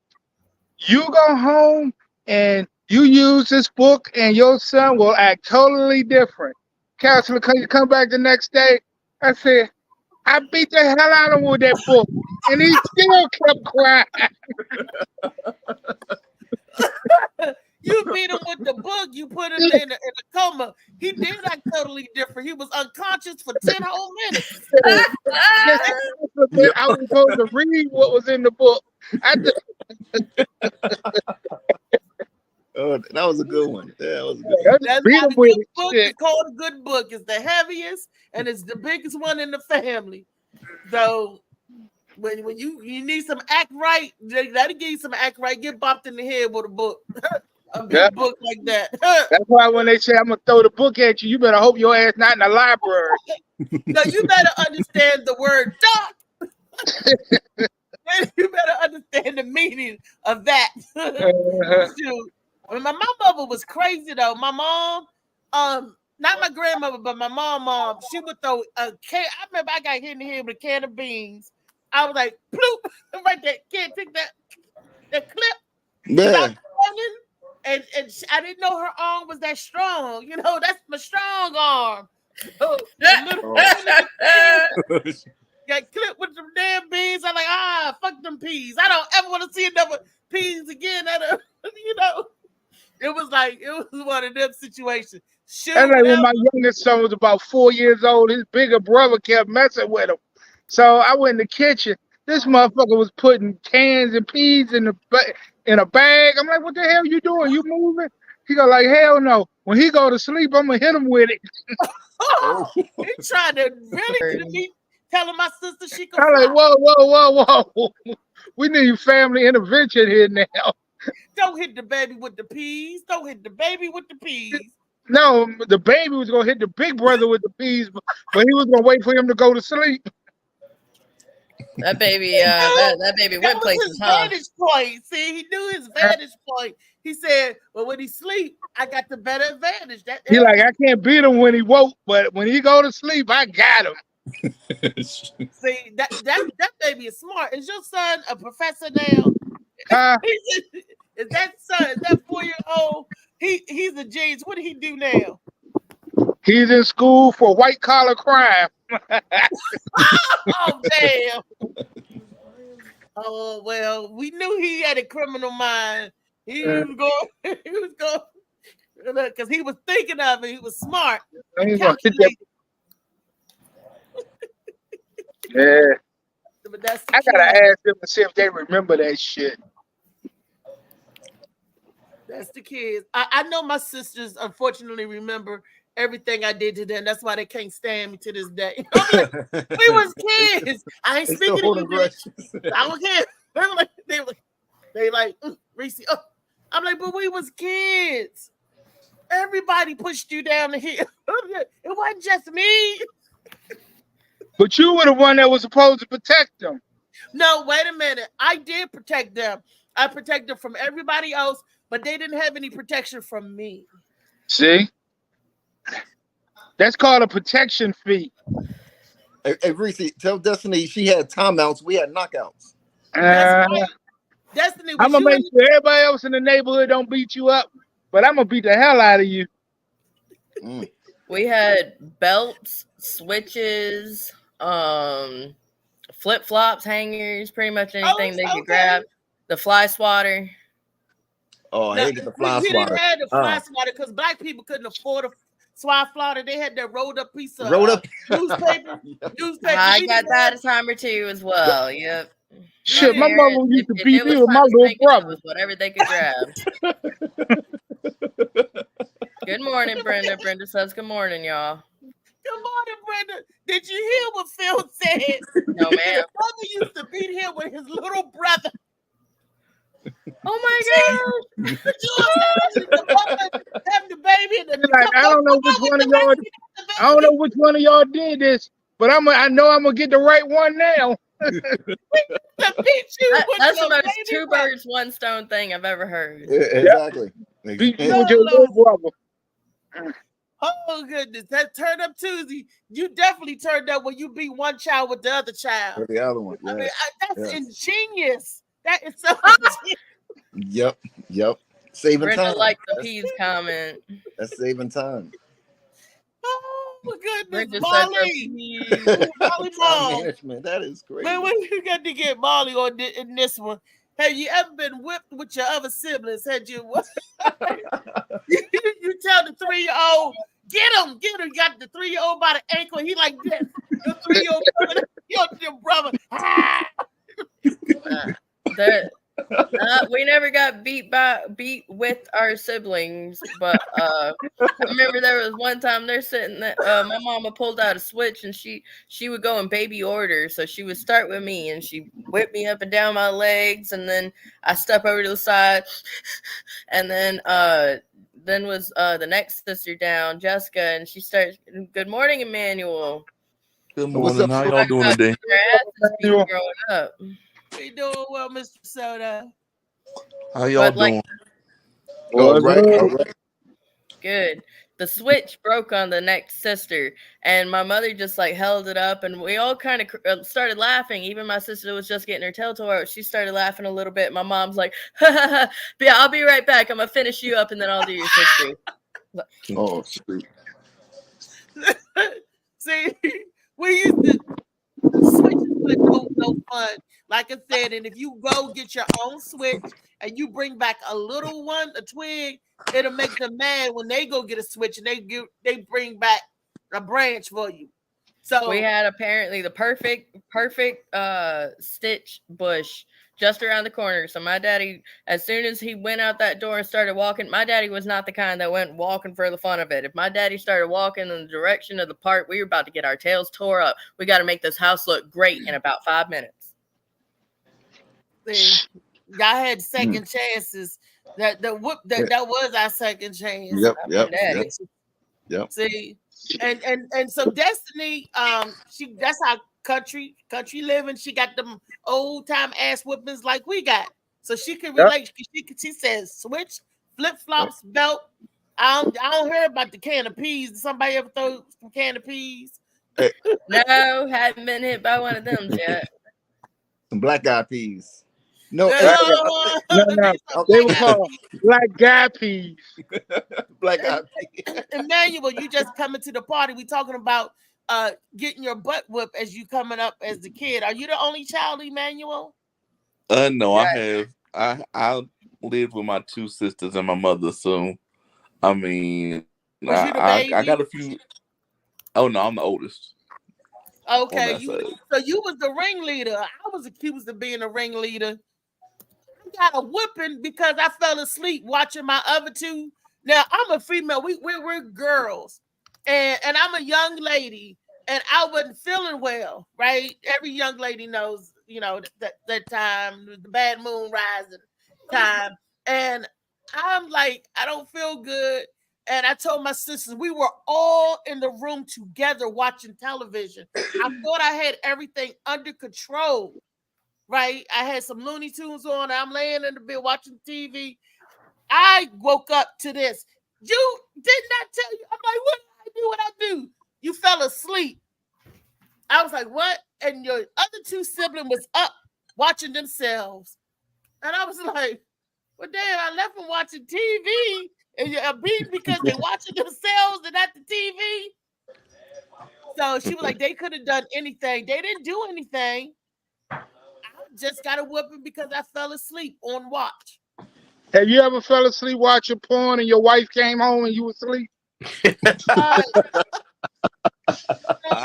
you go home and you use this book and your son will act totally different. Counselor, can you come back the next day? I said, I beat the hell out of him with that book, and he still kept crying. You beat him with the book. You put him in a coma. He did act totally different. He was unconscious for 10 whole minutes. I was supposed to read what was in the book. Oh, that was a good one. Yeah, that was a good one. That's beat why him the with good it. book Shit. is called a good book. It's the heaviest and it's the biggest one in the family. So when you need some act right, that'll give you some act right. Get bopped in the head with a book. A big book like that. That's why when they say I'm gonna throw the book at you, you better hope your ass not in the library. No, you better understand the word duck. You better understand the meaning of that. Shoot. I mean, my mother was crazy though. My mom, not my grandmother, but my mom, she would throw a can. I remember I got hit in the head with a can of beans. I was like, bloop, right there. Can't take that clip. Yeah. And I didn't know her arm was that strong. You know, that's my strong arm. Got clipped with them damn beans. I'm like, fuck them peas. I don't ever want to see another peas again. You know, it was one of them situations. Shoot, That's like when my youngest son was about 4 years old, his bigger brother kept messing with him. So I went in the kitchen. This motherfucker was putting cans and peas in a bag. I'm like, what the hell you doing? You moving? He go like, hell no. When he go to sleep, I'm gonna hit him with it. He tried to really get me, telling my sister she could. I'm like, whoa. We need family intervention here now. Don't hit the baby with the peas. Don't hit the baby with the peas. No, the baby was gonna hit the big brother with the peas, but he was gonna wait for him to go to sleep. That baby, that baby went places, his vantage point. See, he knew his vantage point. He said, "Well, when he sleep, I got the better advantage." He like, I can't beat him when he woke, but when he go to sleep, I got him. See, that baby is smart. Is your son a professor now? Is that son? Is that 4-year-old? He's a genius. What did he do now? He's in school for white collar crime. Oh damn! Oh well, we knew he had a criminal mind. He was going, because he was thinking of it. He was smart. Yeah. But that's I gotta ask them to see if they remember that shit. That's the kids. I know my sisters unfortunately remember everything I did to them. That's why they can't stand me to this day. Like, we was kids. I ain't speaking to you. I was kids. They like Reese. Oh. I'm like, but we was kids. Everybody pushed you down the hill. It wasn't just me. But you were the one that was supposed to protect them. No, wait a minute. I did protect them. I protected them from everybody else, but they didn't have any protection from me. See? That's called a protection fee. Hey Reese, tell Destiny she had timeouts. We had knockouts. That's right. Destiny, I'm gonna make sure everybody else in the neighborhood don't beat you up, but I'm gonna beat the hell out of you. We had belts, switches, flip flops, hangers, pretty much anything they could grab. The fly swatter. Oh, I hated the fly swatter. We didn't have the fly swatter because black people couldn't afford a fly swatter. They had that rolled up piece of newspaper. I got that a time or two as well. Yep. Shit, my mother used to beat me with my little brother. Whatever they could grab. Good morning, Brenda. Brenda says good morning, y'all. Good morning, Brenda. Did you hear what Phil said? No, ma'am. His brother used to beat him with his little brother. Oh my God! Have the baby. Like, I don't know which one of y'all. I don't know which one of y'all did this, but I know I'm gonna get the right one now. To beat you with That's the your most baby two brother. birds, one stone thing I've ever heard. Exactly. Beat you with your little brother. Oh goodness, that turn up Tuesday. You definitely turned up when you beat one child with the other child. For the other one. I mean, Yes. that's Yes. ingenious. That is so ingenious. Yep. Saving Brenda time. liked the peas comment. That's saving time. Oh my goodness, Brenda said the Molly. peas. Molly Time Mom. management. That is crazy. Man, when you got to get Molly on in this one, have you ever been whipped with your other siblings? Had you? You tell the 3-year-old, get him. You got the 3-year-old by the ankle. He like this. Your 3-year-old brother, your brother. We never got beat with our siblings, but I remember there was one time they're sitting there, my mama pulled out a switch and she would go in baby order, so she would start with me and she whipped me up and down my legs, and then I step over to the side, and then was the next sister down, Jessica, and she starts, "Good morning, Emmanuel." Good What's morning. up, How y'all doing today? Their asses beat growing up. We doing well, Mr. Soda. How y'all But, like, doing? All right. Good. The switch broke on the next sister, and my mother just like held it up, and we all kind of started laughing. Even my sister was just getting her tail tore out. She started laughing a little bit. My mom's like, "Yeah, I'll be right back. I'm gonna finish you up, and then I'll do your sister." Oh, shoot. See, we used to switches with no fun. Like I said, and if you go get your own switch and you bring back a little one, a twig, it'll make them mad when they go get a switch and they bring back a branch for you. So We had apparently the perfect stitch bush just around the corner. So my daddy, as soon as he went out that door and started walking, my daddy was not the kind that went walking for the fun of it. If my daddy started walking in the direction of the park, we were about to get our tails tore up. We got to make this house look great in about 5 minutes. see, y'all had second chances. That was our second chance. Yep. See, and so Destiny, that's how country living. She got them old time ass whoopings like we got, so she can relate. She says switch, flip flops, belt. I don't hear about the can of peas. Did somebody ever throw some can of peas? No, hadn't been hit by one of them yet. Some black eyed peas. No, No. They were called black guy peas. black eyed peas. Emmanuel, you just coming to the party. We talking about getting your butt whipped as you coming up as the kid. Are you the only child, Emmanuel? No, I have. I lived with my two sisters and my mother, so I mean, Was you the baby? I got a few. Oh no, I'm the oldest. Okay, so you was the ringleader. I was accused of being a ringleader. I got a whipping because I fell asleep watching my other two. Now I'm a female. We're girls, and I'm a young lady, and I wasn't feeling well. Right? Every young lady knows, that time, the bad moon rising time, and I'm like, I don't feel good. And I told my sisters, we were all in the room together watching television. I thought I had everything under control, right? I had some Looney Tunes on. I'm laying in the bed watching TV. I woke up to this. You did not tell you. I'm like, what I do? You fell asleep. I was like, what? And your other two siblings was up watching themselves. And I was like, well, damn, I left them watching TV. And you're beaten because they're watching themselves and not the TV. So she was like, they could have done anything. They didn't do anything. I just got a whooping because I fell asleep on watch. Have you ever fell asleep watching porn and your wife came home and you were asleep? I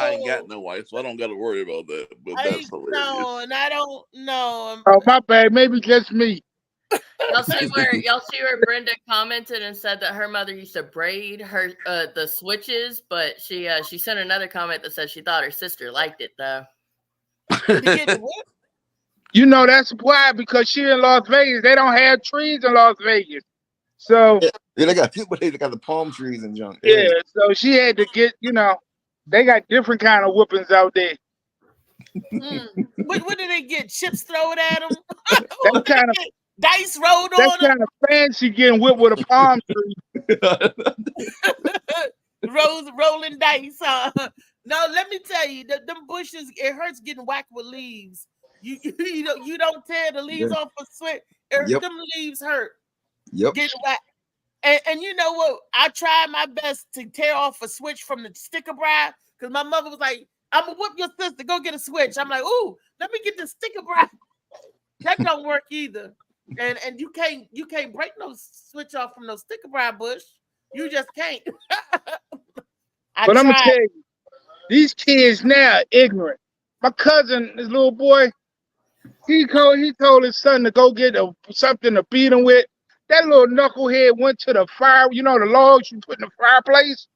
ain't got no wife, so I don't got to worry about that. But that's hilarious. No, and I don't know. Oh, my bad. Maybe just me. Y'all see where Brenda commented and said that her mother used to braid her the switches, but she sent another comment that said she thought her sister liked it though. You know that's why, because she in Las Vegas. They don't have trees in Las Vegas, so they got the palm trees and junk. Yeah, so she had to get. They got different kind of whoopings out there. What did they get? Chips thrown at them? That kind of dice rolled that's on them? kind of fancy getting whipped with a palm tree. Rolling dice, huh? No, let me tell you, them bushes, it hurts getting whacked with leaves. You don't tear the leaves off a switch. Them leaves hurt. Yep. Getting whacked. And you know what? I tried my best to tear off a switch from the sticker bribe because my mother was like, I'm gonna whip your sister, go get a switch. I'm like, ooh, let me get the sticker bribe. That don't work either. And you can't break no switch off from no sticker bribe bush. You just can't. But I'm gonna tell you, these kids now are ignorant. My cousin, this little boy, he told his son to go get something to beat him with. That little knucklehead went to the fire, the logs you put in the fireplace.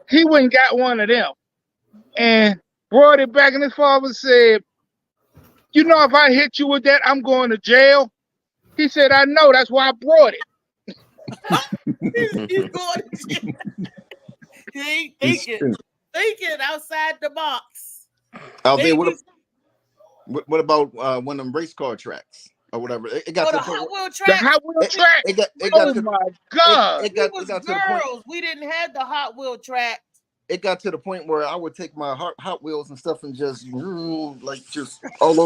He went and got one of them and brought it back, and his father said, if I hit you with that, I'm going to jail. He said, I know, that's why I brought it. He's going to jail. He ain't thinking outside the box. What about one of them race car tracks or whatever? It got the to Hot Wheel track. The Hot Wheel track. Oh my God! It got to the point. We didn't have the Hot Wheel track. It got to the point where I would take my Hot Wheels and stuff and just all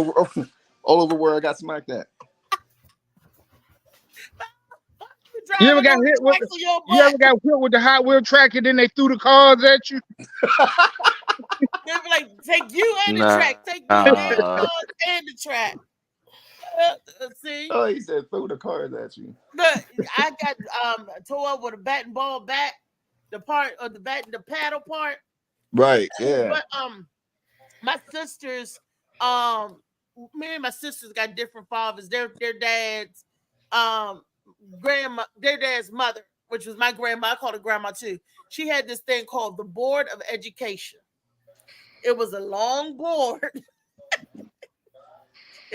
over where I got smacked at. You ever got hit with the Hot Wheel track and then they threw the cars at you? They were like, take you and the track, take you and the cars and the track. See? Oh, he said throw the cars at you. Look, I got tore up with a bat and ball bat, the part of the bat and the paddle part. Right, yeah. But my sisters, me and my sisters got different fathers. Their dads, their dad's mother, which was my grandma, I called her grandma too. She had this thing called the Board of Education. It was a long board.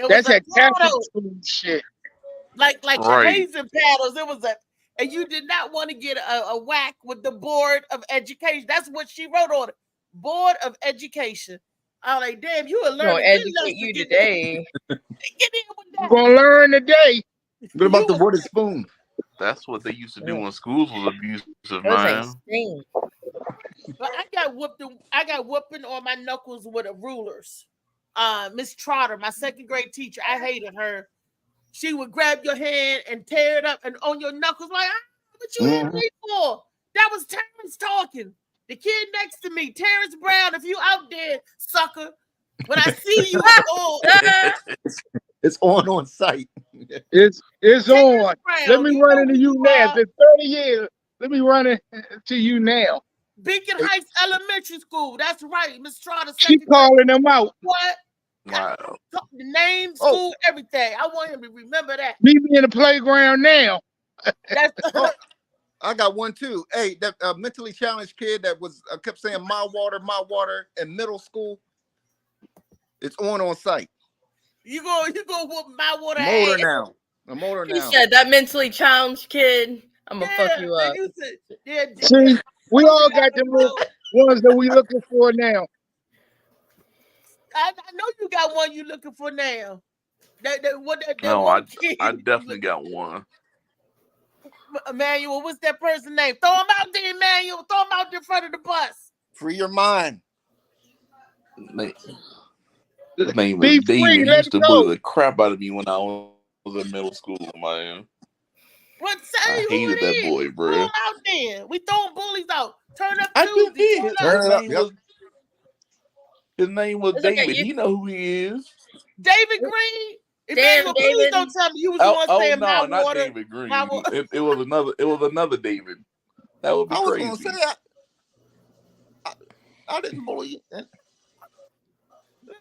That's a Catholic school shit. Like hazing paddles. It was and you did not want to get a whack with the Board of Education. That's what she wrote on it. Board of Education. I'm like, damn, you are learning. Educate you today. Get in with that. You're gonna learn today. What about the wooden spoon? That's what they used to do when schools was abusive, man. But I got whooping on my knuckles with rulers. Miss Trotter, my second grade teacher, I hated her. She would grab your hand and tear it up and on your knuckles like, what you hit me for? That was Terrence talking. The kid next to me, Terrence Brown. If you out there, sucker, when I see you, it's on site. It's on. Brown, let me run into you now. It's 30 years. Let me run into you now. Beacon Heights Elementary School. That's right, Miss Trotter. She calling them out. What? Wow. The name, school, everything. I want him to remember that. Meet me in the playground now. I got one too. Hey, that mentally challenged kid that kept saying my water in middle school. It's on site. You go whoop my water. Motor now. I'm older now. He said that mentally challenged kid. I'm gonna fuck you up. See, we all got them little ones that we looking for now. I know you got one you looking for now. I definitely got one. Emmanuel, what's that person's name? Throw him out there, Emmanuel. Throw him out there in front of the bus. Free your mind. His name was David. He used to bully the crap out of me when I was in middle school, man. What say I hated that boy, bro. Throw him out there. We throwing bullies out. Turn up I Tuesday. did. Turn it up. His name was It's David. okay, He know who he is. David Green. Damn, please David. don't tell me you was the one saying no, my not water. David Green. It was another David. That would be crazy. I was gonna say I didn't bully you.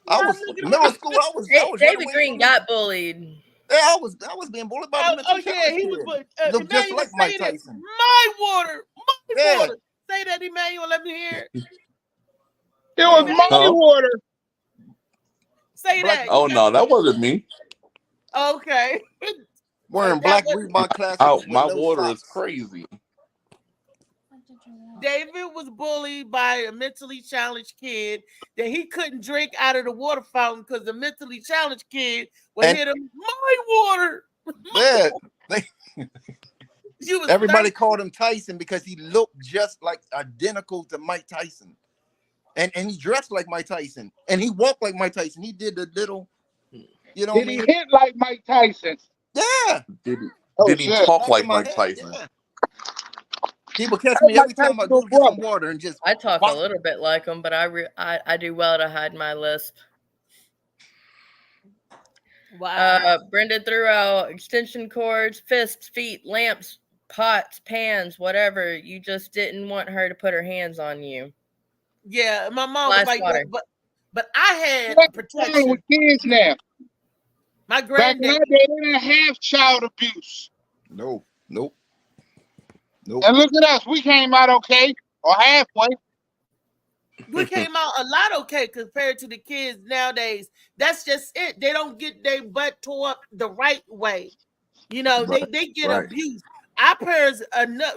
I was middle school. I was David Green got bullied. Yeah, I was being bullied by the he was looked just like Mike Tyson. My water. Say that, Emmanuel. Let me hear it. It was my water. Say that. Oh no, that wasn't me. Okay. Wearing black Reebok classics. My water is crazy. David was bullied by a mentally challenged kid that he couldn't drink out of the water fountain because the mentally challenged kid would And- hit him, my water. Yeah, You was everybody thirsty. called him Tyson because he looked just like identical to Mike Tyson. And he dressed like Mike Tyson. And he walked like Mike Tyson. He did the little, you know what I Did he mean? hit like Mike Tyson? Yeah. Did he, Oh, did he shit. talk Back like in my Mike head, Tyson? yeah. He would catch Hey, me every Mike time I Tyson, go good get some brother. water and just I talk a Wow. little bit like him, but I do well to hide my lisp. Wow. Brenda threw out extension cords, fists, feet, lamps, pots, pans, whatever. You just didn't want her to put her hands on you. Yeah, my mom was Glass like water. that, but I had What's wrong protection. with kids now? My Back in granddad, our day, they didn't have child abuse. nope. And look at us. We came out okay or halfway. we came out a lot okay compared to the kids nowadays. That's just it. They don't get their butt tore up the right way. You know, Right, they get right. abused. Our parents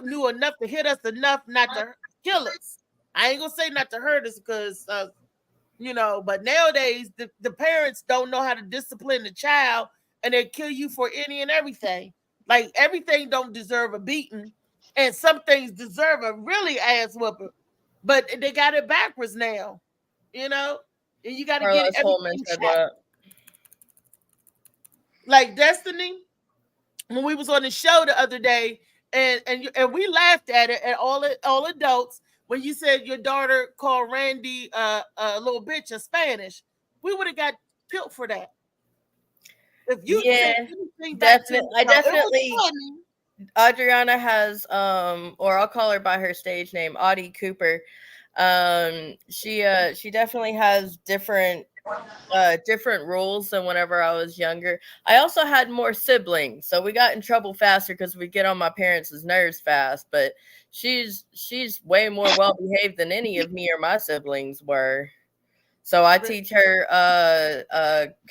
knew enough to hit us enough not to kill us. I ain't gonna say not to hurt us because but nowadays the parents don't know how to discipline the child and they kill you for any and everything. Like everything don't deserve a beating, and some things deserve a really ass whooping. But they got it backwards now, and you got to get Carlos Holman everything said checked. what? Like Destiny, when we was on the show the other day, and we laughed at it, and all adults, when you said your daughter called Randy a little bitch in Spanish, we would have got killed for that. If you said anything back to I it was definitely. funny. Adriana has or I'll call her by her stage name, Audie Cooper. She definitely has different rules than whenever I was younger. I also had more siblings, so we got in trouble faster because we get on my parents' nerves fast. But she's way more well behaved than any of me or my siblings were. So I teach her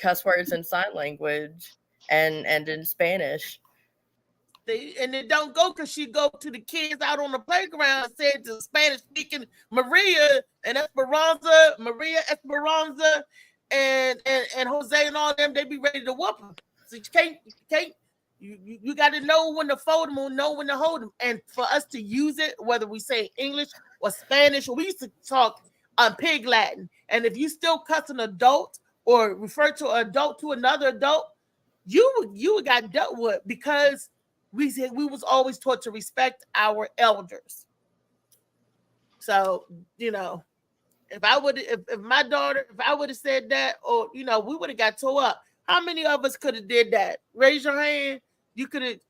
cuss words in sign language and in Spanish. And it don't go because she go to the kids out on the playground and said to Spanish speaking Maria and Maria Esperanza and Jose and all them, they be ready to whoop them. So you got to know when to fold them or know when to hold them. And for us to use it, whether we say English or Spanish, or we used to talk Pig Latin. And if you still cuss an adult or refer to an adult to another adult, you got dealt with because we was always taught to respect our elders. So, if I would have said that, or we would have got tore up. How many of us could have did that? Raise your hand. You could have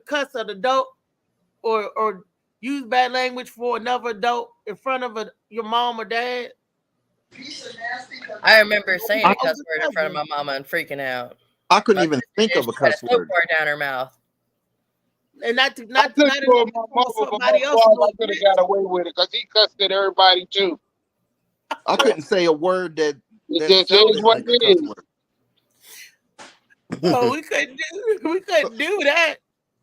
cussed an adult or used bad language for another adult in front of your mom or dad. I remember saying a cuss word in front of my mama and freaking out. I couldn't even think of a cuss word. Down her mouth. And not my mother, but somebody my else. father could have got away with it because he cussed at everybody too. I couldn't say a word that It just sounded is what like a it cuss is. word. So we couldn't do that.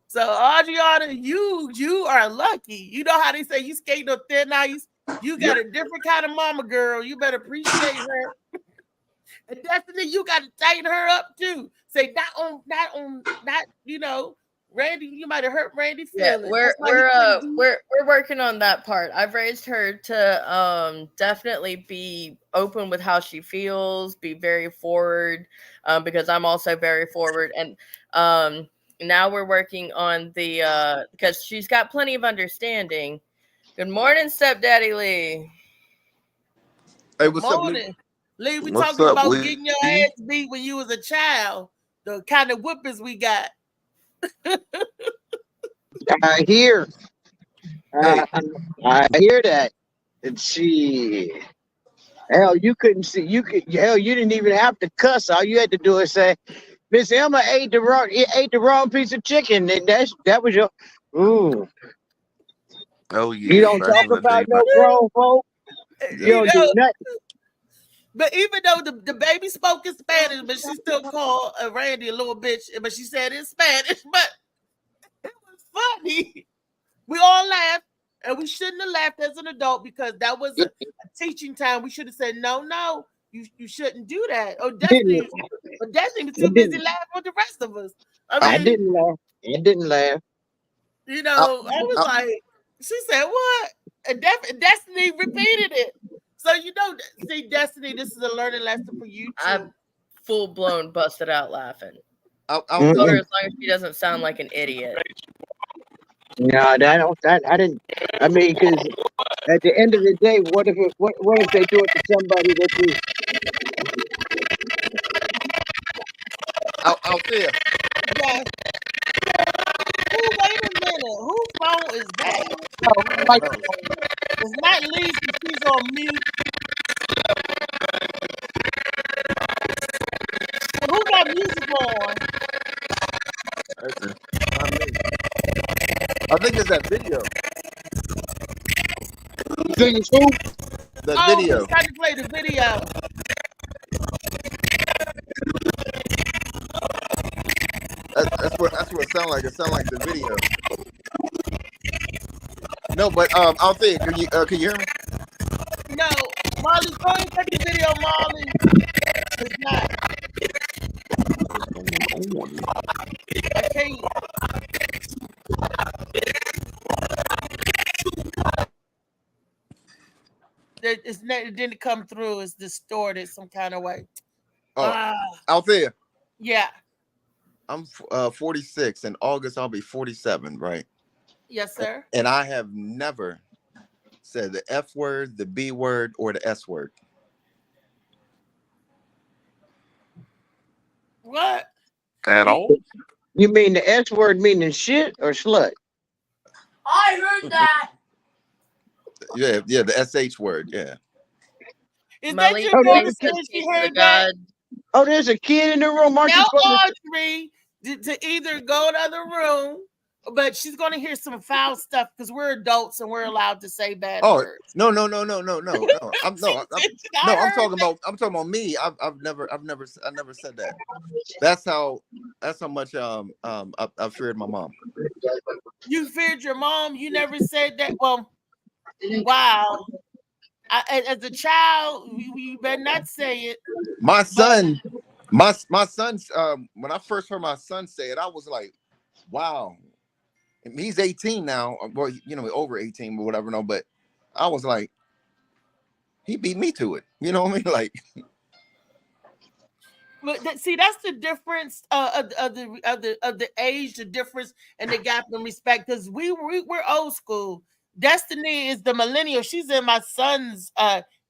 So Adriana, you are lucky. You know how they say you skate on thin ice. You got a different kind of mama, girl. You better appreciate her. And Destiny, you got to tighten her up too. Say not Randy. You might have hurt Randy's feelings. Yeah, we're working on that part. I've raised her to definitely be open with how she feels, be very forward, because I'm also very forward, and now we're working on the because she's got plenty of understanding. Good morning, stepdaddy Lee. Hey, what's up, Morning. Lee, we What's talking up, about Lee? getting your ass beat when you was a child. The kind of whippings we got. I hear. I hear that. And see, hell, you couldn't see. You didn't even have to cuss. All you had to do is say, "Miss Emma ate the wrong piece of chicken," and that was your. Ooh. Oh yeah. You don't back talk in the about day, no grown folk. You don't do nothing. But even though the baby spoke in Spanish, but she still called Randy a little bitch, but she said in Spanish, but it was funny. We all laughed and we shouldn't have laughed as an adult because that was a teaching time. We should have said, no, you shouldn't do that. Oh, Destiny was too busy laughing with the rest of us. I didn't laugh. I didn't laugh. You know, I was like, she said, what? And Destiny repeated it. So, you know, see, Destiny, this is a learning lesson for you, too. I'm full-blown busted out laughing. I'll Told her say, as long as she doesn't sound like an idiot. No, I didn't. I mean, because at the end of the day, what if they do it to somebody that you? I'll say it. Yes. Wait a minute. Whose phone is that? It's not Lisa. She's on mute. Who got music on? I think it's that video. Think it's who? The Oh, video. he's trying to play the video. That's what it sounds like. It sounds like the video. No, but I'll say it. Can you hear me? No, Molly, go ahead and take the video, Molly. It's not. I can't. It didn't come through. It's distorted some kind of way. I'll say it. Yeah. I'm 46. In August, I'll be 47, right? Yes, sir. And I have never said the F word, the B word, or the S word. What? At all? You mean the S word meaning shit or slut? I heard that. Yeah, the SH word, yeah. Is Molly, that your daughter thanks said to she the heard that? God. Oh, there's a kid in the room. Aren't you Now supposed to? Audrey to either go to the room, but she's going to hear some foul stuff because we're adults and we're allowed to say bad words. No. I'm talking about me. I've never said that. That's how much I feared my mom. You feared your mom. You never said that. Well, wow. As a child, you better not say it. My son, my son's when I first heard my son say it, I was like, wow. And he's 18 now. Well, you know, over 18 or whatever. No, but I was like, he beat me to it. You know what I mean? Like, But see, that's the difference of the age, the difference, and the gap in respect. Because we're old school. Destiny is the millennial. She's in my son's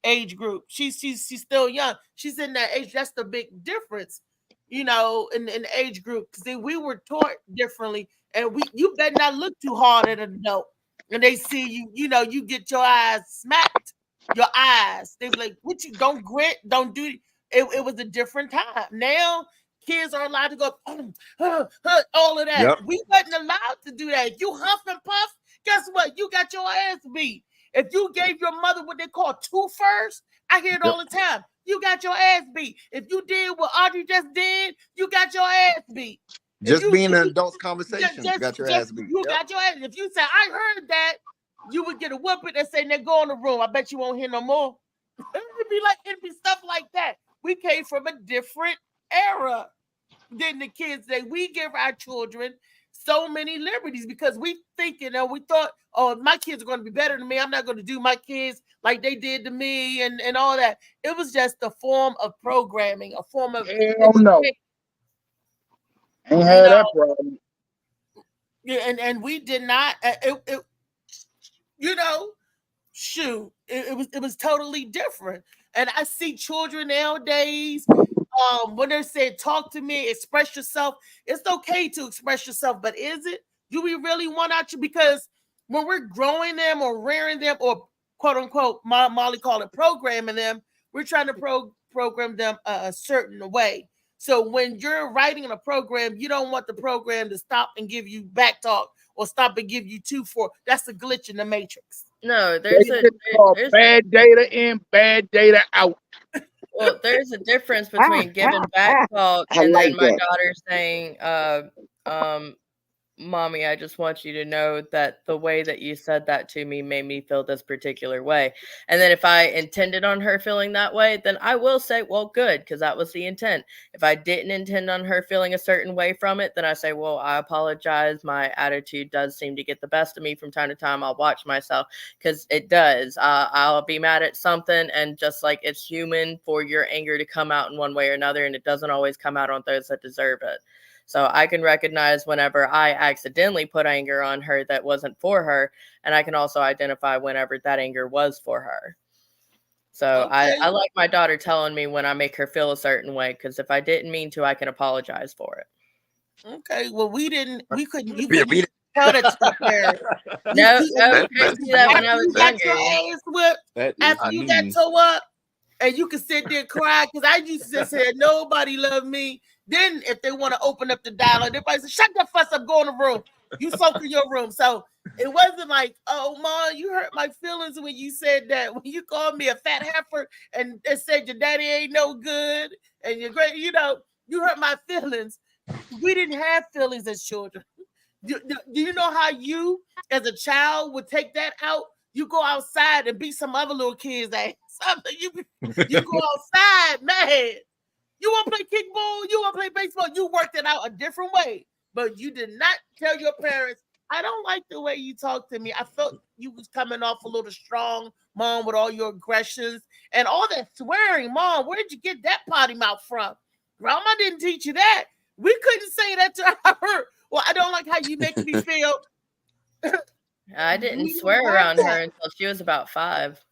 age group. She's still young. She's in that age. That's the big difference, you know, in the age group. Because we were taught differently, and you better not look too hard at an adult. And they see you, you know, you get your eyes smacked. Your eyes. They be like, "What you don't grit, don't do." It was a different time. Now kids are allowed to go all of that. Yep. We wasn't allowed to do that. If you huff and puff, guess what? You got your ass beat. If you gave your mother what they call two first, I hear it all the time. You got your ass beat. If you did what Audrey just did, you got your ass beat. Just being an adult's conversation, you got your ass beat. You got your ass. If you say, "I heard that," you would get a whooping and say, "Now go in the room." I bet you won't hear no more. It'd be stuff like that. We came from a different era than the kids that we give our children so many liberties because we thinking and we thought, "Oh, my kids are going to be better than me. I'm not going to do my kids like they did to me," and all that. It was just a form of programming, a form of Hell no. Ain't had that problem. Yeah, and we did not. You know, shoot, it was totally different. And I see children nowadays, when they're saying, "Talk to me, express yourself." It's okay to express yourself, but is it? Do we really want out you? Because when we're growing them or rearing them, or quote unquote, Molly called it programming them, we're trying to program them a certain way. So when you're writing in a program, you don't want the program to stop and give you back talk or stop and give you 2-4. That's a glitch in the matrix. No, there's bad data in, bad data out. Well, there's a difference between giving back talk and then my daughter saying, Mommy, I just want you to know that the way that you said that to me made me feel this particular way. And then if I intended on her feeling that way, then I will say, well, good, because that was the intent. If I didn't intend on her feeling a certain way from it, then I say, well, I apologize. My attitude does seem to get the best of me from time to time. I'll watch myself because it does. I'll be mad at something, and just like it's human for your anger to come out in one way or another, and it doesn't always come out on those that deserve it. So I can recognize whenever I accidentally put anger on her that wasn't for her, and I can also identify whenever that anger was for her. So Okay. I like my daughter telling me when I make her feel a certain way, because if I didn't mean to, I can apologize for it. Okay. Well, we couldn't. You Yeah, couldn't tell that to your parents. No, You- no, That- couldn't do that when I after was you got your younger. ass whipped, That is after you got mean. towed up, and you could sit there and cry because I used to just say nobody loved me. Then if they want to open up the dialogue, everybody said, "Shut the fuss up, go in the room. You soak in your room." So it wasn't like, "Oh, Mom, you hurt my feelings when you said that. When you called me a fat heifer and said your daddy ain't no good and you're great, you hurt my feelings." We didn't have feelings as children. Do you know how you, as a child, would take that out? You go outside and beat some other little kid's ass. Something you go outside, man. You want to play kickball? You want to play baseball? You worked it out a different way, but you did not tell your parents, "I don't like the way you talk to me. I felt you was coming off a little strong, Mom, with all your aggressions and all that swearing. Mom, where did you get that potty mouth from? Grandma didn't teach you that." We couldn't say that to her. Well, I don't like how you make me feel. I didn't We swear didn't have around her that. until she was about 5.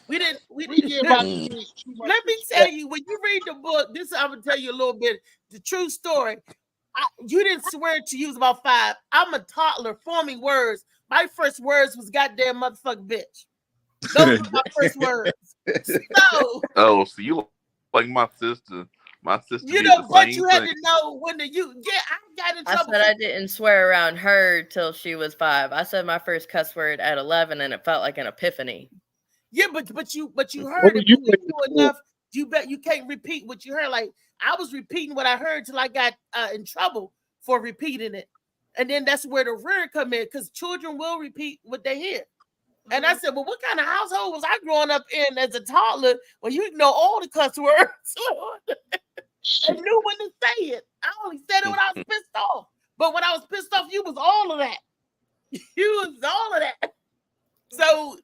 We didn't. We give our kids too much Let me respect. tell you, when you read the book, this I'm gonna tell you a little bit the true story. You didn't swear to you was about 5. I'm a toddler forming words. My first words was "goddamn motherfucking bitch." Those were my first words. So Oh, so you like my sister. My sister you did know, the but same you had thing. to know when I got in I trouble. said I didn't swear around her till she was 5. I said my first cuss word at 11, and it felt like an epiphany. Yeah, but you What heard were it, you but when waiting you for? knew enough, you bet you can't repeat what you heard. Like I was repeating what I heard till I got in trouble for repeating it, and then that's where the rear come in because children will repeat what they hear. And I said, "Well, what kind of household was I growing up in as a toddler when you know all the cuss words and knew when to say it? I only said it when I was pissed off, but when I was pissed off, you was all of that. You was all of that. So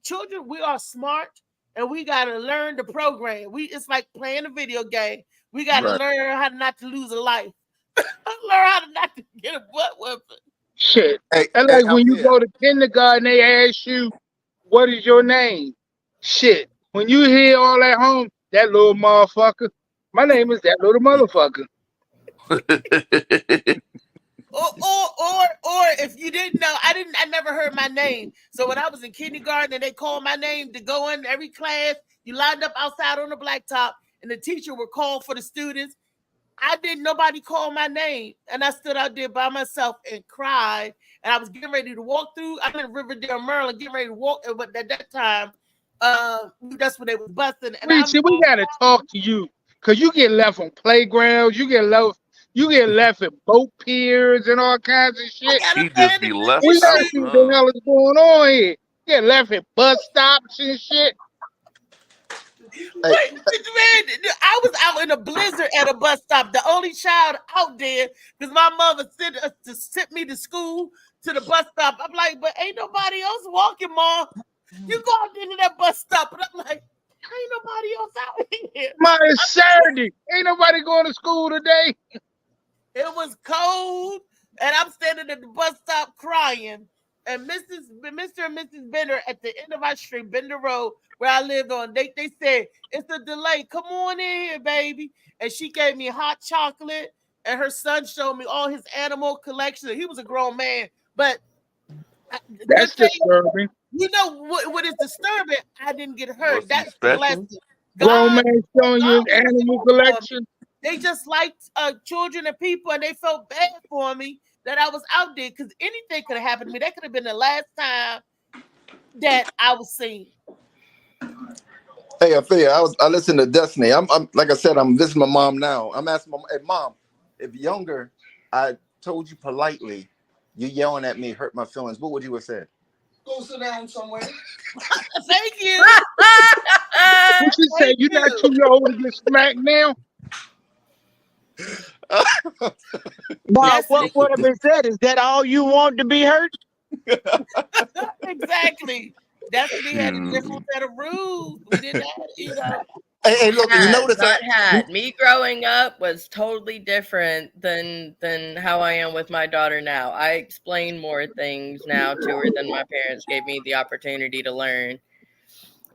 children, we are smart and we gotta learn the program. It's like playing a video game. We gotta Right. learn how not to lose a life. Learn how to not to get a butt whooping. Shit. Hey, That's hey, like when you Althea. go to kindergarten, they ask you, "What is your name?" Shit. When you hear all that home, that little motherfucker. My name is that little motherfucker. Or if you didn't know, I never heard my name. So when I was in kindergarten and they called my name to go in every class, you lined up outside on the blacktop and the teacher would call for the students. Nobody call my name. And I stood out there by myself and cried. And I was getting ready to walk through. I'm in Riverdale, Maryland, getting ready to walk. But at that time, that's when they was busting. And We gotta talk to you because you get left on playgrounds, you get left at boat piers and all kinds of shit. I He got just be left We out, gotta see what the huh? hell is going on here. Get left at bus stops and shit. Wait, man, I was out in a blizzard at a bus stop, the only child out there, because my mother sent me to school to the bus stop. I'm like, but ain't nobody else walking, Mom. You go out into that bus stop, and I'm like, ain't nobody else out here. It's Saturday. Ain't nobody going to school today. It was cold, and I'm standing at the bus stop crying. And Mr. and Mrs. Bender at the end of our street, Bender Road, where I lived on, they said, "It's a delay. Come on in here, baby." And she gave me hot chocolate, and her son showed me all his animal collection. He was a grown man, but That's disturbing. You know what is disturbing? I didn't get hurt. Was he That's the special? blessing. Grown man showing you God his animal was for me. collection. They just liked children and people, and they felt bad for me that I was out there because anything could have happened to me. That could have been the last time that I was seen. Hey, Althea, I listened to Destiny. I'm like I said, I'm visiting my mom now. I'm asking my hey, mom, if younger, I told you politely, you yelling at me hurt my feelings, what would you have said? Go sit down somewhere. Thank you. What you say? You not too old to get smacked now? Now, Destiny. what would have been said? Is that all you want to be hurt? Exactly. Destiny had a different set of rules. We didn't have, you know. Hey, look, you notice Not that had. Me growing up was totally different than how I am with my daughter now. I explain more things now to her than my parents gave me the opportunity to learn.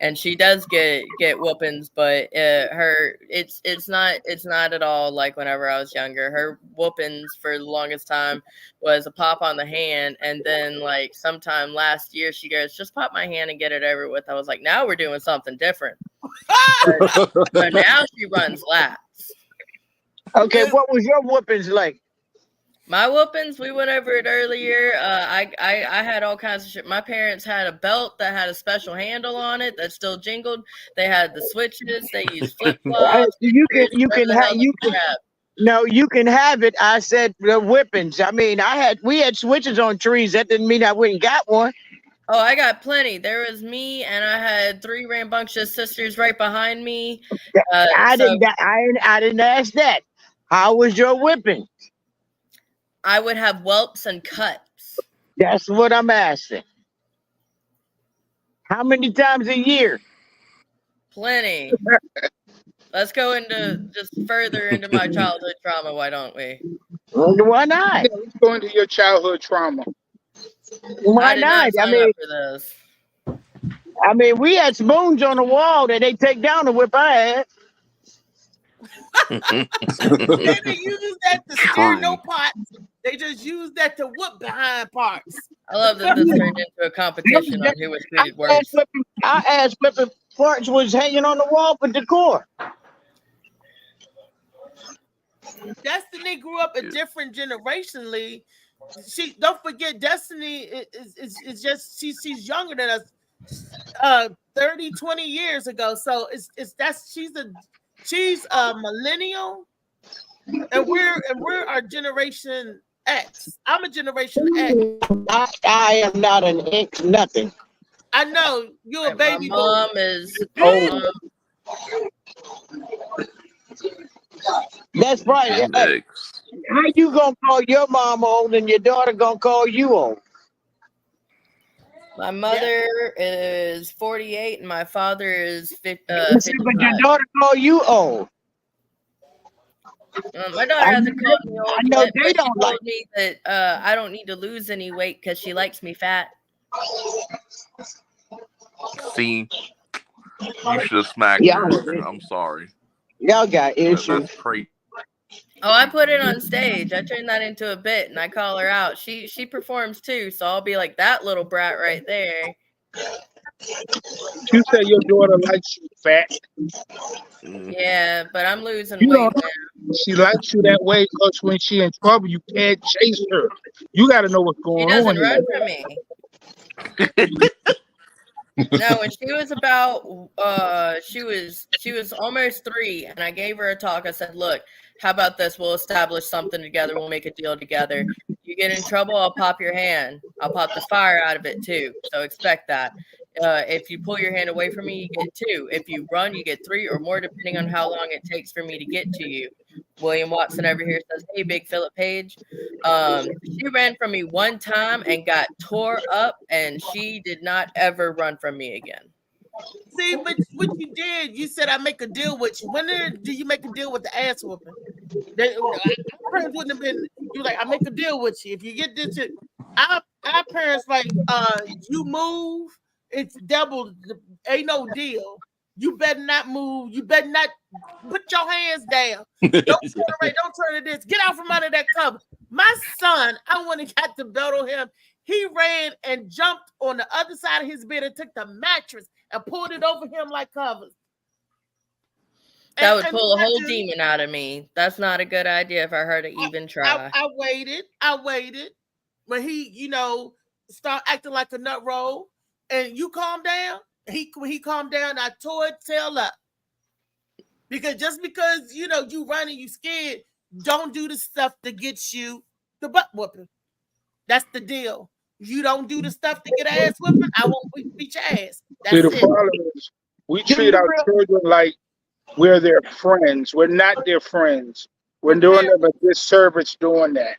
And she does get whoopings, but it's not at all like whenever I was younger. Her whoopings for the longest time was a pop on the hand, and then like sometime last year she goes, "Just pop my hand and get it over with." I was like, "Now we're doing something different." So now she runs laps. Okay, what was your whoopings like? My whoopings, we went over it earlier. I had all kinds of shit. My parents had a belt that had a special handle on it that still jingled. They had the switches. They used flip flops. You can no, you can have it. I said the whippings. I mean, we had switches on trees. That didn't mean I went and got one. Oh, I got plenty. There was me, and I had 3 rambunctious sisters right behind me. I didn't ask that. How was your whipping? I would have whelps and cuts. That's what I'm asking. How many times a year? Plenty. Let's go into just further into my childhood trauma. Why don't we? Why not? Let's go into your childhood trauma. Why I did not? sign up for this. I mean, we had spoons on the wall that they take down to whip our ass. They didn't use that to steer no pots. They just used that to whoop behind parts. I love that this turned into a competition on who was treated worse. Our ass whipping parts was hanging on the wall for decor. Destiny grew up a different generationally. She don't forget Destiny is just she's younger than us 30 20 years ago. So she's a millennial and we're our generation X. I'm a generation X. I am not an X nothing. I know you're a baby. My mom is old. That's right. Hey, how you gonna call your mom old and your daughter gonna call you old? My mother is 48 and my father is 50. But your daughter call you old. My daughter hasn't called me old I know yet, they but she don't told like me that I don't need to lose any weight because she likes me fat. See, you should have smacked her. I'm sorry. Y'all got issues. That's crazy. Oh, I put it on stage. I turned that into a bit and I call her out. She performs too, so I'll be like that little brat right there. You say your daughter likes you fat. Yeah, but I'm losing You weight know, now. she likes you that way because when she in trouble, you can't chase her. You got to know what's She going doesn't on. run from me. No, when she was about she was almost 3 and I gave her a talk. I said, look, how about this? We'll establish something together. We'll make a deal together. You get in trouble, I'll pop your hand. I'll pop the fire out of it too. So expect that. If you pull your hand away from me, you get 2. If you run, you get 3 or more, depending on how long it takes for me to get to you. William Watson over here says, hey, Big Philip Page. She ran from me one time and got tore up, and she did not ever run from me again. See, but what you did, you said I make a deal with you. When do you make a deal with the ass whooping? Our parents wouldn't have been. You like, I make a deal with you. If you get this, our parents like, you move, it's double. Ain't no deal. You better not move. You better not put your hands down. Don't turn away. Don't turn to this. Get out from under that cover. My son, I went and got the belt on him. He ran and jumped on the other side of his bed and took the mattress and pulled it over him like covers. That would pull a whole demon out of me. That's not a good idea if I heard it even try. I waited. When he, start acting like a nut roll and you calm down, when he calmed down, I tore his tail up. Because just because, you run and you scared, don't do the stuff that gets you the butt whooping. That's the deal. You don't do the stuff to get ass whooping, I won't beat your ass. See, That's the it. problem is we treat our children like we're their friends. We're not their friends. We're doing them a disservice doing that.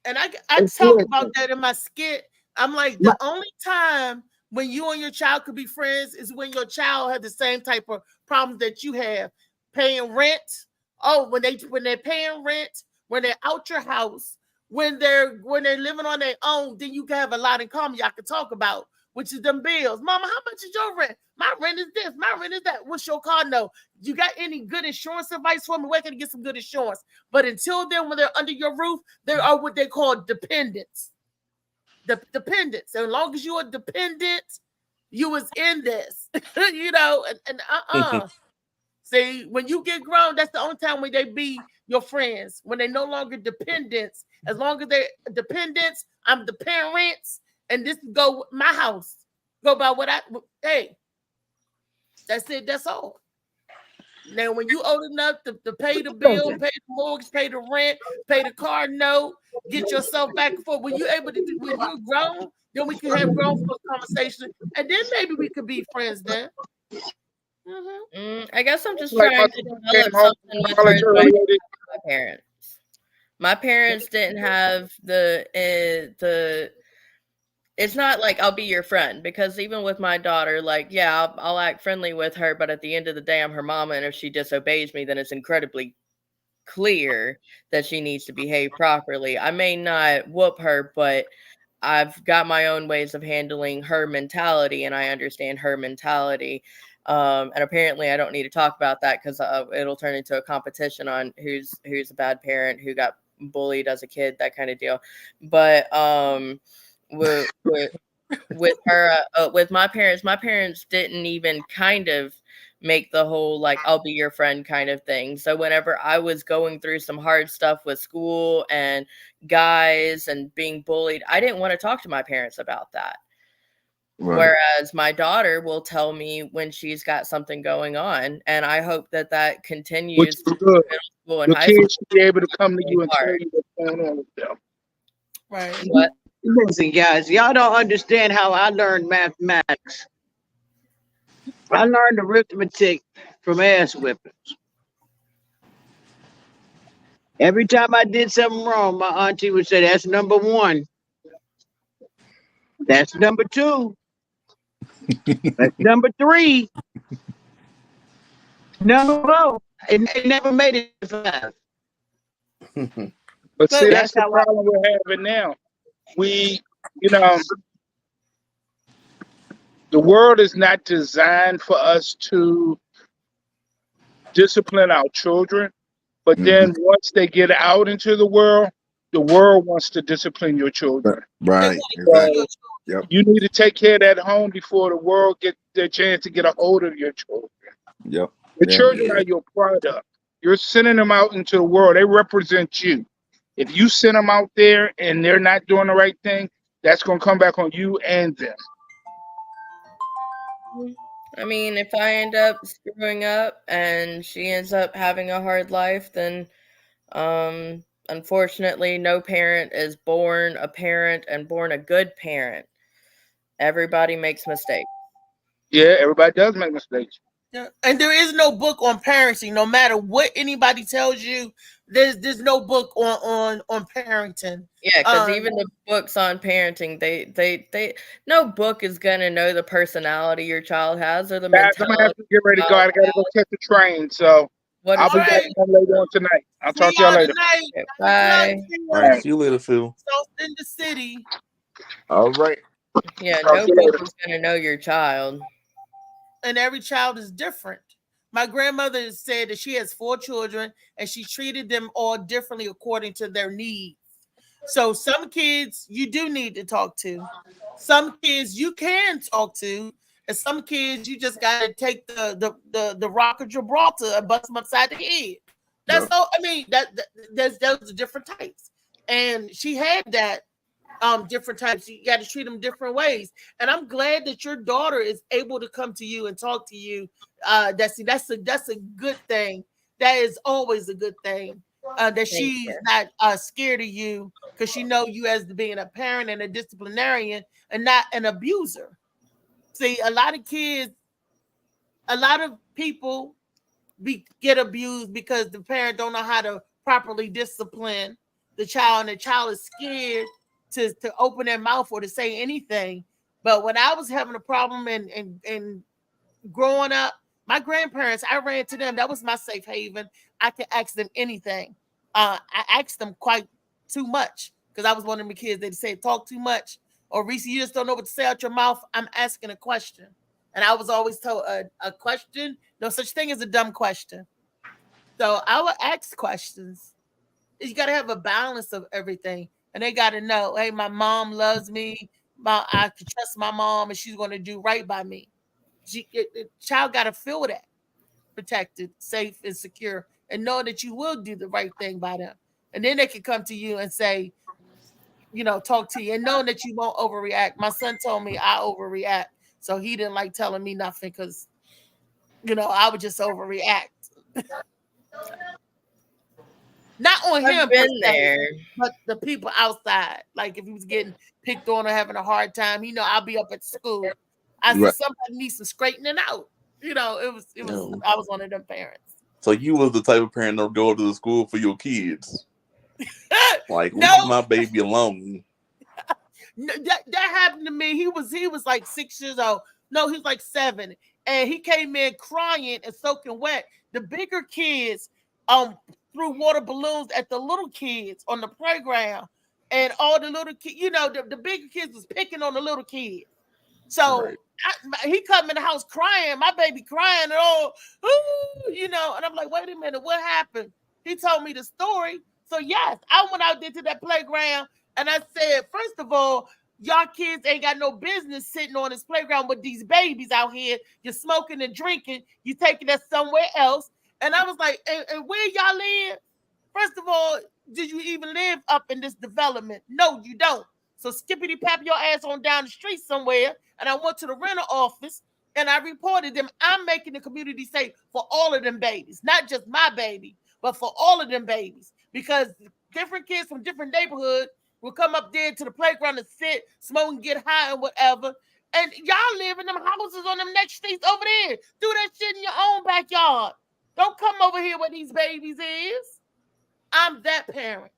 And I talk about that in my skit. I'm like, the only time when you and your child could be friends is when your child has the same type of problems that you have. Paying rent. Oh, when they're paying rent, when they're out your house, when they're living on their own, then you can have a lot in common y'all can talk about, which is them bills. Mama, how much is your rent? My rent is this, my rent is that. What's your car note? You got any good insurance advice for me? Where can I get some good insurance? But until then, when they're under your roof, they are what they call dependents. Dependents. So as long as you're a dependent, you was in this, you know, and See, when you get grown, that's the only time when they be your friends. When they're no longer dependents. As long as they're dependents, I'm the parents, and this go my house. Go by what hey. That's it, that's all. Now, when you old enough to pay the bill, pay the mortgage, pay the rent, pay the car note, get yourself back and forth. When you're able to do, when you're grown, then we can have grown folk conversation, and then maybe we could be friends then. I guess I'm just trying to develop something with my parents. My parents didn't have the. It's not like I'll be your friend, because even with my daughter, like, yeah, I'll act friendly with her, but at the end of the day, I'm her mama, and if she disobeys me, then it's incredibly clear that she needs to behave properly. I may not whoop her, but I've got my own ways of handling her mentality, and I understand her mentality. And apparently I don't need to talk about that, because it'll turn into a competition on who's a bad parent, who got bullied as a kid, that kind of deal. But with her, with my parents didn't even kind of make the whole like I'll be your friend kind of thing. So whenever I was going through some hard stuff with school and guys and being bullied, I didn't want to talk to my parents about that. Right. Whereas my daughter will tell me when she's got something going on, and I hope that continues. Which is good. School and your kids should be able to come to you and tell you what's going on with them. Right. What? Listen, guys, y'all don't understand how I learned mathematics. I learned arithmetic from ass whippings. Every time I did something wrong, my auntie would say, "That's number one. That's number two. That's number three. No, it never made it to 5." But see, that's the problem we're having now. We, the world is not designed for us to discipline our children. But then once they get out into the world wants to discipline your children. Right. So you need to take care of that home before the world gets their chance to get a hold of your children. Yep. Your children are your product. You're sending them out into the world. They represent you. If you send them out there and they're not doing the right thing, that's going to come back on you and them. I mean, if I end up screwing up and she ends up having a hard life, then unfortunately, no parent is born a parent and born a good parent. Everybody makes mistakes. Yeah, everybody does make mistakes. Yeah. And there is no book on parenting. No matter what anybody tells you, there's no book on parenting. Yeah, because even the books on parenting, they no book is gonna know the personality your child has or the mentality. I'm gonna have to get ready to go. I gotta go catch the train. So I'll be back on later on tonight. I'll talk to y'all later. Okay, bye. All right, see you later, Phil. So in the city. All right. Yeah, no book is gonna know your child. And every child is different. My grandmother said that she has 4 children and she treated them all differently according to their needs. So some kids you do need to talk to. Some kids you can talk to. And some kids you just got to take the rock of Gibraltar and bust them upside the head. That's all. I mean, those are different types. And she had that different types. You got to treat them different ways. And I'm glad that your daughter is able to come to you and talk to you. That's a good thing. That is always a good thing. that Thank she's you. not scared of you because she know you as being a parent and a disciplinarian and not an abuser. See, a lot of kids, a lot of people get abused because the parent don't know how to properly discipline the child, and the child is scared to open their mouth or to say anything. But when I was having a problem and growing up, my grandparents, I ran to them. That was my safe haven. I could ask them anything. I asked them quite too much because I was one of the kids that said talk too much. Or Reese, you just don't know what to say out your mouth. I'm asking a question. And I was always told a question, no such thing as a dumb question. So I would ask questions. You got to have a balance of everything. And they got to know, hey, my mom loves me. I can trust my mom and she's going to do right by me. The child got to feel that protected, safe, and secure, and know that you will do the right thing by them. And then they can come to you and say, talk to you, and knowing that you won't overreact. My son told me I overreact, so he didn't like telling me nothing because, I would just overreact. Not on I've him per been se, there. but the people outside. Like if he was getting picked on or having a hard time, I'll be up at school. I said Right. somebody needs some straightening out. It was. No. I was one of them parents. So you was the type of parent that would go to the school for your kids. Like, leave No, my baby alone. that happened to me. He was like 6 years old. No, he's like 7, and he came in crying and soaking wet. The bigger kids threw water balloons at the little kids on the playground, and all the little kids, the bigger kids was picking on the little kids. So Right. he come in the house crying, my baby crying, and all, and I'm like, wait a minute, what happened? He told me the story. So yes, I went out there to that playground and I said, first of all, y'all kids ain't got no business sitting on this playground with these babies out here. You're smoking and drinking. You taking us somewhere else. And I was like, and where y'all live? First of all, did you even live up in this development? No, you don't. So skippity pap your ass on down the street somewhere. And I went to the rental office and I reported them. I'm making the community safe for all of them babies, not just my baby, but for all of them babies. Because different kids from different neighborhoods will come up there to the playground and sit, smoke, and get high and whatever. And y'all live in them houses on them next streets over there. Do that shit in your own backyard. Don't come over here where these babies is. I'm that parent.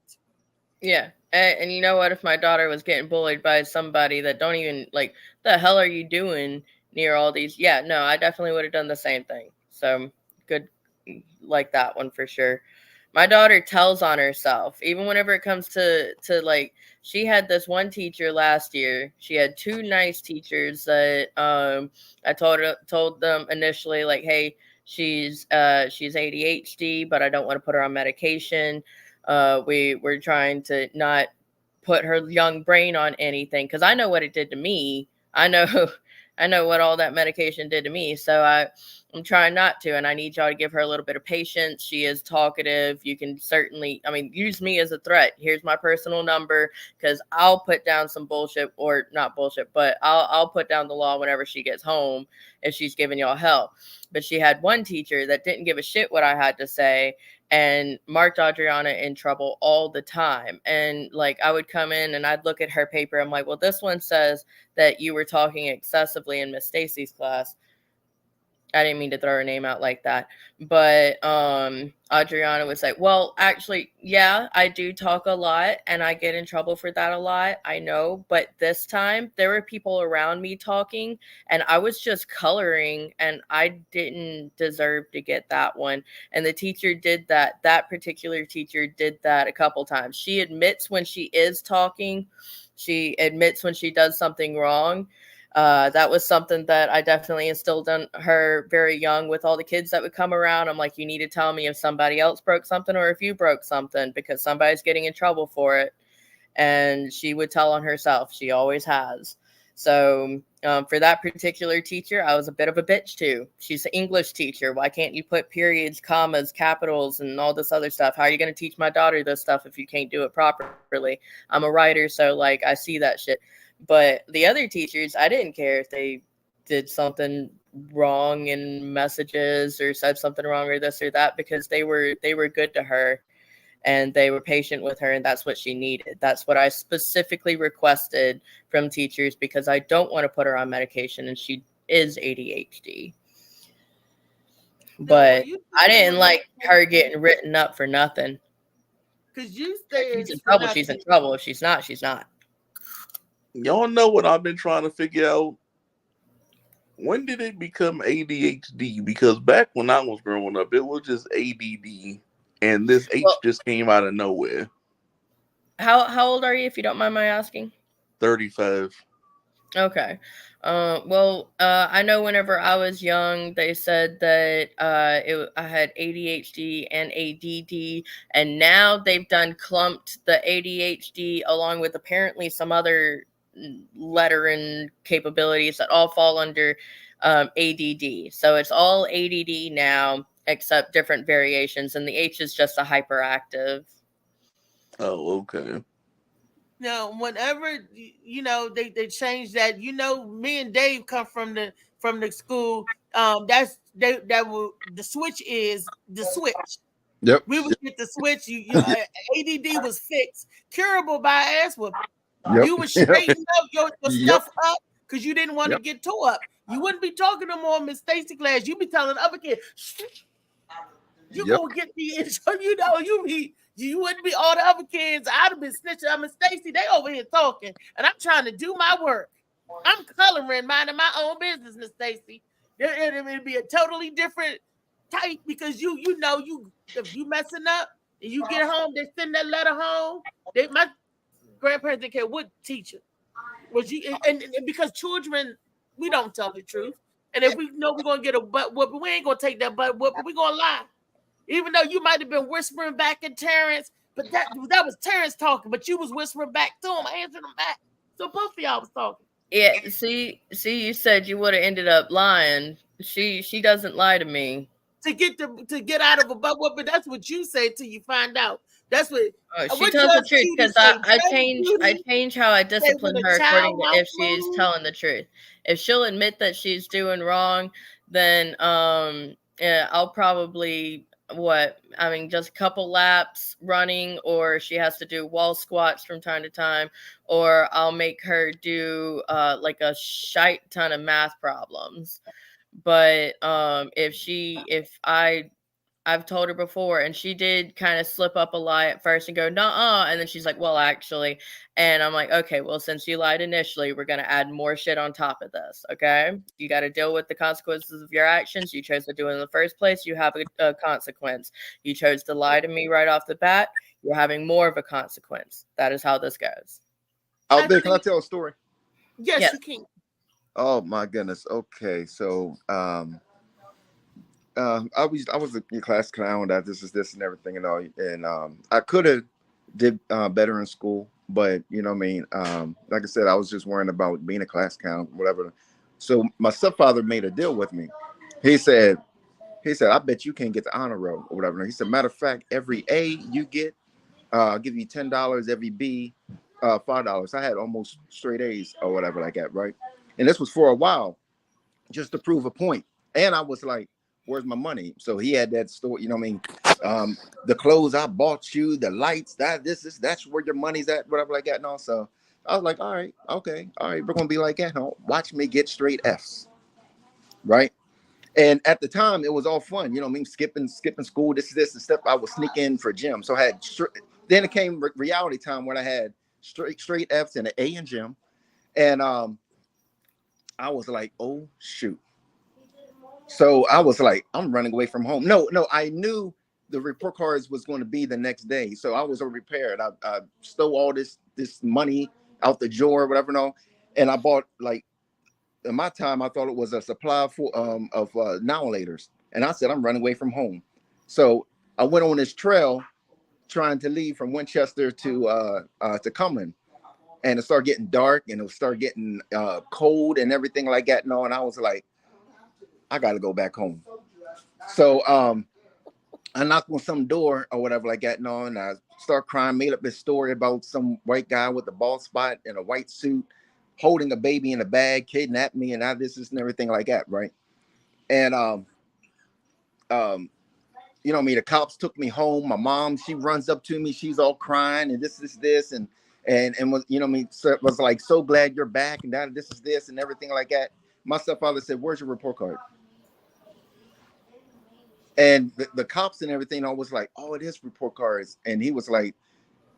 Yeah. And you know what? If my daughter was getting bullied by somebody that don't even like, the hell are you doing near all these? Yeah, no, I definitely would have done the same thing. So good, like that one for sure. My daughter tells on herself, even whenever it comes to like, she had this one teacher last year. She had 2 nice teachers that I told them initially, like, hey, she's ADHD, but I don't want to put her on medication. We're trying to not put her young brain on anything, because I know what it did to me. I know what all that medication did to me. So I'm trying not to, and I need y'all to give her a little bit of patience. She is talkative. You can certainly, use me as a threat. Here's my personal number, because I'll put down some bullshit, or not bullshit, but I'll put down the law whenever she gets home if she's giving y'all hell. But she had one teacher that didn't give a shit what I had to say and marked Adriana in trouble all the time. And like, I would come in and I'd look at her paper. I'm like, well, this one says that you were talking excessively in Miss Stacy's class. I didn't mean to throw her name out like that. But Adriana was like, well, actually, yeah, I do talk a lot and I get in trouble for that a lot. I know. But this time there were people around me talking and I was just coloring and I didn't deserve to get that one. And the teacher did that. That particular teacher did that a couple times. She admits when she is talking. She admits when she does something wrong. That was something that I definitely instilled in her very young with all the kids that would come around. I'm like, you need to tell me if somebody else broke something or if you broke something, because somebody's getting in trouble for it. And she would tell on herself. She always has. So for that particular teacher, I was a bit of a bitch too. She's an English teacher. Why can't you put periods, commas, capitals, and all this other stuff? How are you going to teach my daughter this stuff if you can't do it properly? I'm a writer, so like I see that shit. But the other teachers, I didn't care if they did something wrong in messages or said something wrong or this or that, because they were good to her. and they were patient with her, and that's what she needed. That's what I specifically requested from teachers, because I don't want to put her on medication, and she is ADHD. But I didn't like her getting written up for nothing. Because you If said she's in trouble, she's in trouble. If she's not, she's not. Y'all know what I've been trying to figure out? When did it become ADHD? Because back when I was growing up, it was just ADD, and this H just came out of nowhere. How old are you, if you don't mind my asking? 35. Okay. I know whenever I was young, they said that I had ADHD and ADD, and now they've done clumped the ADHD along with apparently some other lettering capabilities that all fall under ADD. So it's all ADD now, except different variations, and the H is just a hyperactive. Oh, okay. Now, whenever they change that, me and Dave come from the school. The switch is the switch. Yep. We would get the switch. ADD was fixed, curable by ass whooping. Yep. You would straighten up your Yep. stuff up because you didn't want to get tore up. You wouldn't be talking no more in Miss Stacy class. You'd be telling the other kids, you Yep. go get me in. So you wouldn't be all the other kids. I'd have been snitching. I'm Miss Stacy. They over here talking, and I'm trying to do my work. I'm coloring, minding my own business, Miss Stacy. It'd be a totally different type because if you messing up and you get home, they send that letter home. My grandparents didn't care what teacher was you, and because children, we don't tell the truth. And if we know we're gonna get a butt whooping, we ain't gonna take that butt whooping. We're gonna lie. Even though you might have been whispering back at Terrence, but that was Terrence talking, but you was whispering back to him, answering him back. So both of y'all was talking. Yeah, see, you said you would have ended up lying. She doesn't lie to me. To get out of a butt whooping, that's what you say till you find out. That's what she tells the truth, because I change how I discipline her according to if she's telling the truth. If she'll admit that she's doing wrong, then I'll probably just a couple laps running, or she has to do wall squats from time to time, or I'll make her do like a shite ton of math problems. But I've told her before, and she did kind of slip up a lie at first and go, nuh-uh, and then she's like, well, actually, and I'm like, okay, well, since you lied initially, we're going to add more shit on top of this, okay? You got to deal with the consequences of your actions. You chose to do it in the first place. You have a consequence. You chose to lie to me right off the bat. You're having more of a consequence. That is how this goes. Out there, can I tell a story? Yes, you can. Oh my goodness. Okay, so I was a class clown. That this and everything and all, and I could have did better in school, but you know what I mean. Like I said, I was just worrying about being a class clown, whatever. So my stepfather made a deal with me. He said, I bet you can't get the honor roll or whatever. He said, matter of fact, every A you get, I'll give you $10. Every B, $5. I had almost straight A's or whatever like that, right? And this was for a while, just to prove a point. And I was like, where's my money? So he had that store, you know what I mean? The clothes I bought you, the lights, that's where your money's at, whatever like that. And also, I was like, all right, okay, all right, we're gonna be like that. Huh? Watch me get straight F's, right? And at the time, it was all fun, you know what I mean? Skipping school, this and stuff. I was sneaking for gym, so I had. Then it came reality time when I had straight F's and an A in gym, and I was like, oh shoot. So I was like, I'm running away from home. No, I knew the report cards was going to be the next day. So I was prepared. I stole all this money out the drawer, whatever, no. And I bought, like, in my time, I thought it was a supply of novelators. And I said, I'm running away from home. So I went on this trail trying to leave from Winchester to Cumberland. And it started getting dark, and it started getting cold and everything like that. And I was like, I got to go back home. So I knocked on some door or whatever like that. And I start crying, made up this story about some white guy with a bald spot in a white suit holding a baby in a bag, kidnapped me, and this and everything like that, right? And you know what I mean, the cops took me home. My mom, she runs up to me, she's all crying, and this and was, you know what I mean, so was like, so glad you're back, and that this is this and everything like that. My stepfather said, where's your report card? And the cops and everything, I was like, oh, it is report cards. And he was like,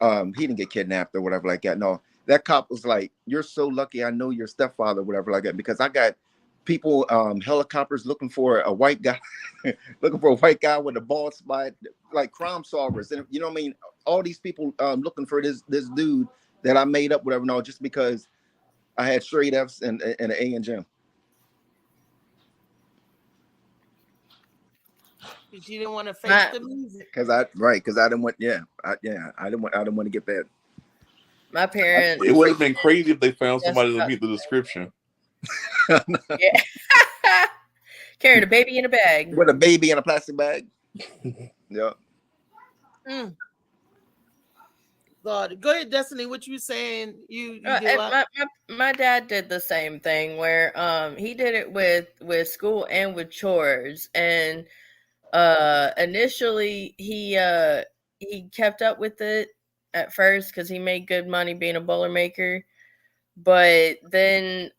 he didn't get kidnapped or whatever like that. No, that cop was like, you're so lucky I know your stepfather, whatever like that, because I got people, helicopters looking for a white guy, looking for a white guy with a bald spot, like crime solvers. And you know what I mean? All these people looking for this dude that I made up, whatever, no, just because I had straight F's and an A in gym. Because you didn't want to face the music. Because I didn't want, I didn't want to get that. My parents. It would have been crazy if they found somebody to meet the description. Yeah. Carrying a baby in a bag. With a baby in a plastic bag. Yeah. God, go ahead, Destiny. What you saying? You did my dad did the same thing where he did it with school and with chores, and initially he kept up with it at first because he made good money being a Boilermaker, but then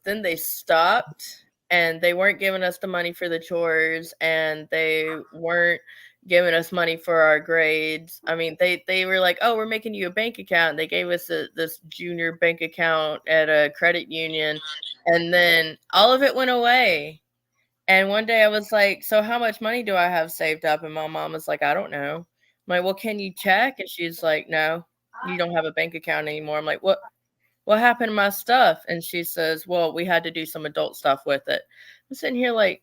they stopped and they weren't giving us the money for the chores, and they weren't giving us money for our grades. I mean, they were like, oh, we're making you a bank account. They gave us this junior bank account at a credit union, and then all of it went away. And one day I was like, so how much money do I have saved up? And my mom was like, I don't know. I'm like, well, can you check? And she's like, no, you don't have a bank account anymore. I'm like, what happened to my stuff? And she says, well, we had to do some adult stuff with it. I'm sitting here like,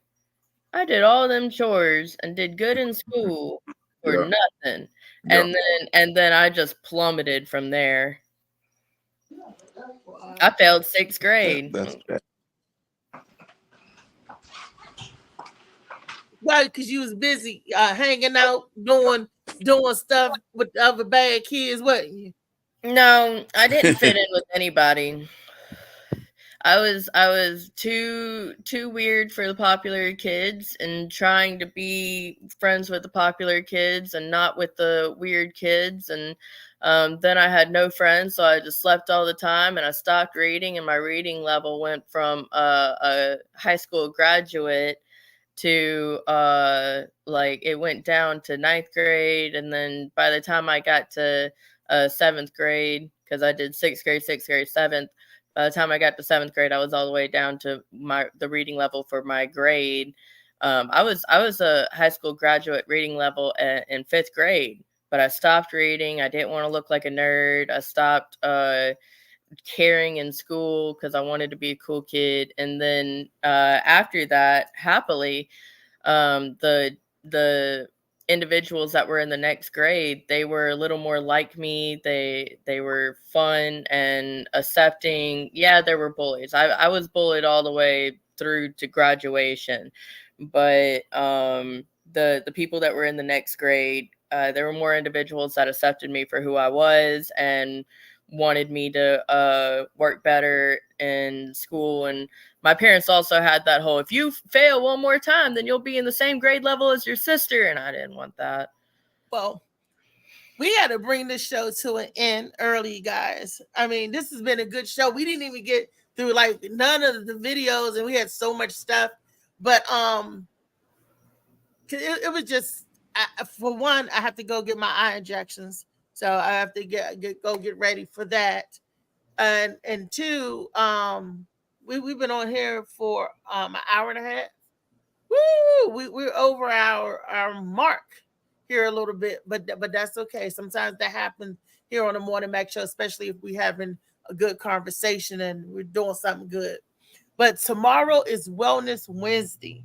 I did all them chores and did good in school for nothing. Yeah. And then I just plummeted from there. I failed 6th grade. That's bad. Right, because you was busy hanging out, doing stuff with the other bad kids. What? No, I didn't fit in with anybody. I was too weird for the popular kids, and trying to be friends with the popular kids and not with the weird kids. And then I had no friends, so I just slept all the time, and I stopped reading, and my reading level went from a high school graduate to like it went down to 9th grade. And then by the time I got to 7th grade, because I did 6th grade, 7th, by the time I got to 7th grade, I was all the way down to the reading level for my grade. I was a high school graduate reading level in 5th grade, but I stopped reading. I didn't want to look like a nerd. I stopped caring in school because I wanted to be a cool kid. And then after that, happily, the individuals that were in the next grade, they were a little more like me. They were fun and accepting. Yeah, there were bullies. I was bullied all the way through to graduation, but the people that were in the next grade, there were more individuals that accepted me for who I was and wanted me to work better in school. And my parents also had that whole, if you fail one more time, then you'll be in the same grade level as your sister. And I didn't want that. Well, we had to bring this show to an end early, guys. I mean, this has been a good show. We didn't even get through like none of the videos, and we had so much stuff. But it was just, for one, I have to go get my eye injections. So I have to go get ready for that. And two, we've been on here for an hour and a half. Woo! We're over our mark here a little bit, but that's okay. Sometimes that happens here on the Morning Mac Show, especially if we're having a good conversation and we're doing something good. But tomorrow is Wellness Wednesday.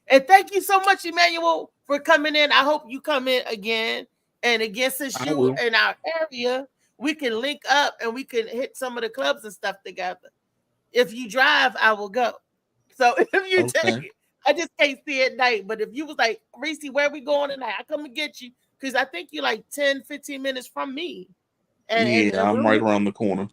And thank you so much, Emmanuel, for coming in. I hope you come in again. And again, since you in our area, we can link up and we can hit some of the clubs and stuff together. If you drive, I will go. So if you take it, I just can't see at night. But if you was like, Reese, where are we going tonight? I come and get you. Because I think you're like 10, 15 minutes from me. And I'm right around the corner.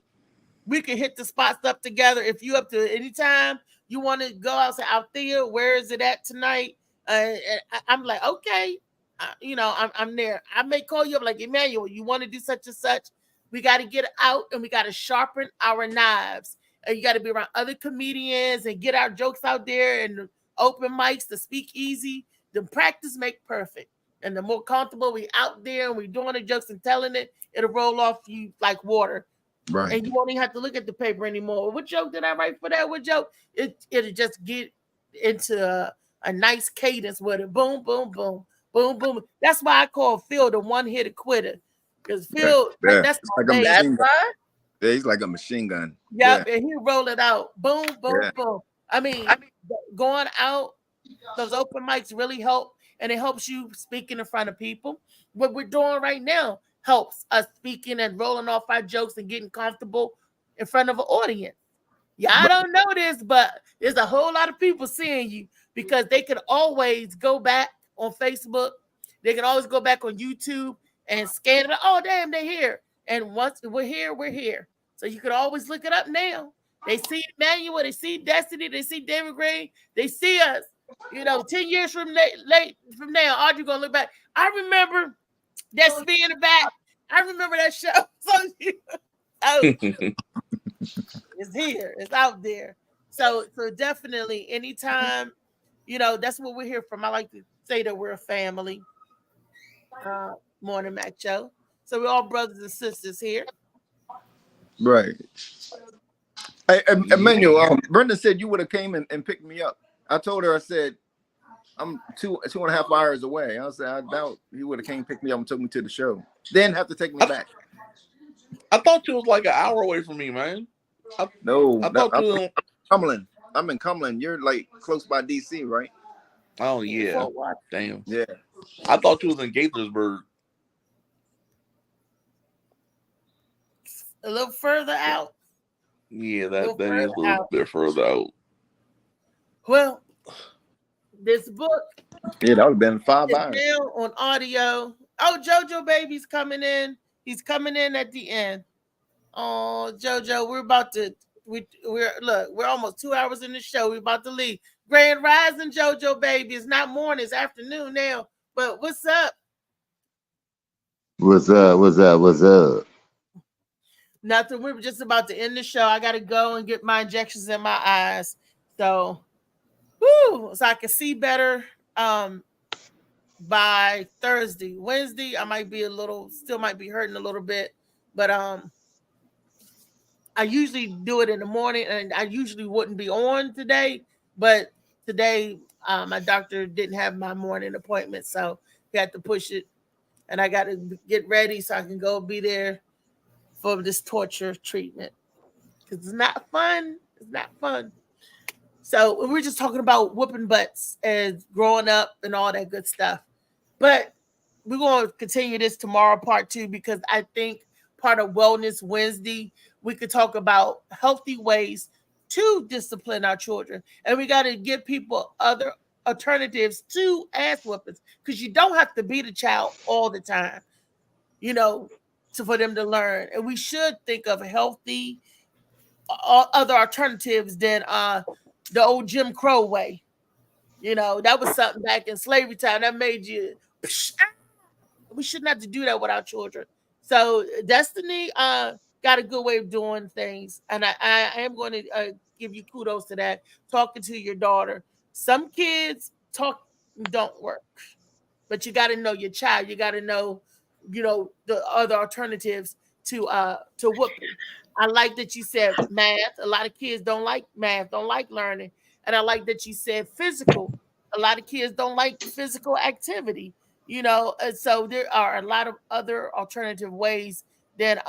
We can hit the spots up together. If you up to any time you want to go out to Althea, where is it at tonight? I'm like, okay, I'm there. I may call you up like, Emmanuel, you want to do such and such? We got to get out and we got to sharpen our knives. And you got to be around other comedians and get our jokes out there and open mics to speak easy. The practice make perfect. And the more comfortable we out there and we doing the jokes and telling it, it'll roll off you like water. Right. And you won't even have to look at the paper anymore. What joke did I write for that? What joke? It'll just get into a nice cadence with it. Boom, boom, boom, boom, boom. That's why I call Phil the one-hitter quitter. Because Phil, that's my like a name. machine gun. What? Yeah, he's like a machine gun. Yep, and he roll it out. Boom, boom, boom. I mean, going out, those open mics really help, and it helps you speaking in front of people. What we're doing right now helps us speaking and rolling off our jokes and getting comfortable in front of an audience. Yeah, I don't know this, but there's a whole lot of people seeing you because they can always go back on Facebook. They can always go back on YouTube and scan it. Oh, damn, they're here. And once we're here, we're here. So you could always look it up now. They see Emmanuel, they see Destiny, they see David Gray, they see us. 10 years from now, Audrey gonna look back. I remember that spin in the back. I remember that show. It's here. It's out there. So definitely anytime, that's what we're here from. I like to say that we're a family. Morning Mac Show. So we're all brothers and sisters here. Right. Hey, Emmanuel, Brenda said you would have came and picked me up. I told her, I said, I'm 2.5 hours away. I said, I doubt he would have came pick me up and took me to the show. Then have to take me back. I thought you was like an hour away from me, man. I'm Cumberland. I'm in Cumberland. You're like close by DC, right? Oh yeah. Damn. Yeah. I thought you was in Gaithersburg. A little further out. Yeah, that is a little bit further out. Well, this book. Yeah, that would have been 5 hours. Now on audio. Oh, JoJo Baby's coming in. He's coming in at the end. Oh, JoJo, we're almost 2 hours in the show. We're about to leave. Grand Rising, JoJo Baby. It's not morning, it's afternoon now. But what's up? What's up? Nothing. We were just about to end the show. I got to go and get my injections in my eyes. So I can see better by Thursday. Wednesday, I might be still might be hurting a little bit. But I usually do it in the morning, and I usually wouldn't be on today. But today, my doctor didn't have my morning appointment, so he had to push it. And I got to get ready so I can go be there for this torture treatment. Because it's not fun. It's not fun. So we're just talking about whooping butts and growing up and all that good stuff. But we're going to continue this tomorrow, part 2, because I think part of Wellness Wednesday, we could talk about healthy ways to discipline our children. And we got to give people other alternatives to ass whoopings, because you don't have to beat a child all the time, for them to learn. And we should think of healthy other alternatives than the old Jim Crow way. That was something back in slavery time that made you. We shouldn't have to do that with our children. So Destiny got a good way of doing things, and I am going to give you kudos to that. Talking to your daughter. Some kids don't work, but you got to know your child. You got to know, the other alternatives to whooping. I like that you said math. A lot of kids don't like math, don't like learning. And I like that you said physical. A lot of kids don't like physical activity, and so there are a lot of other alternative ways than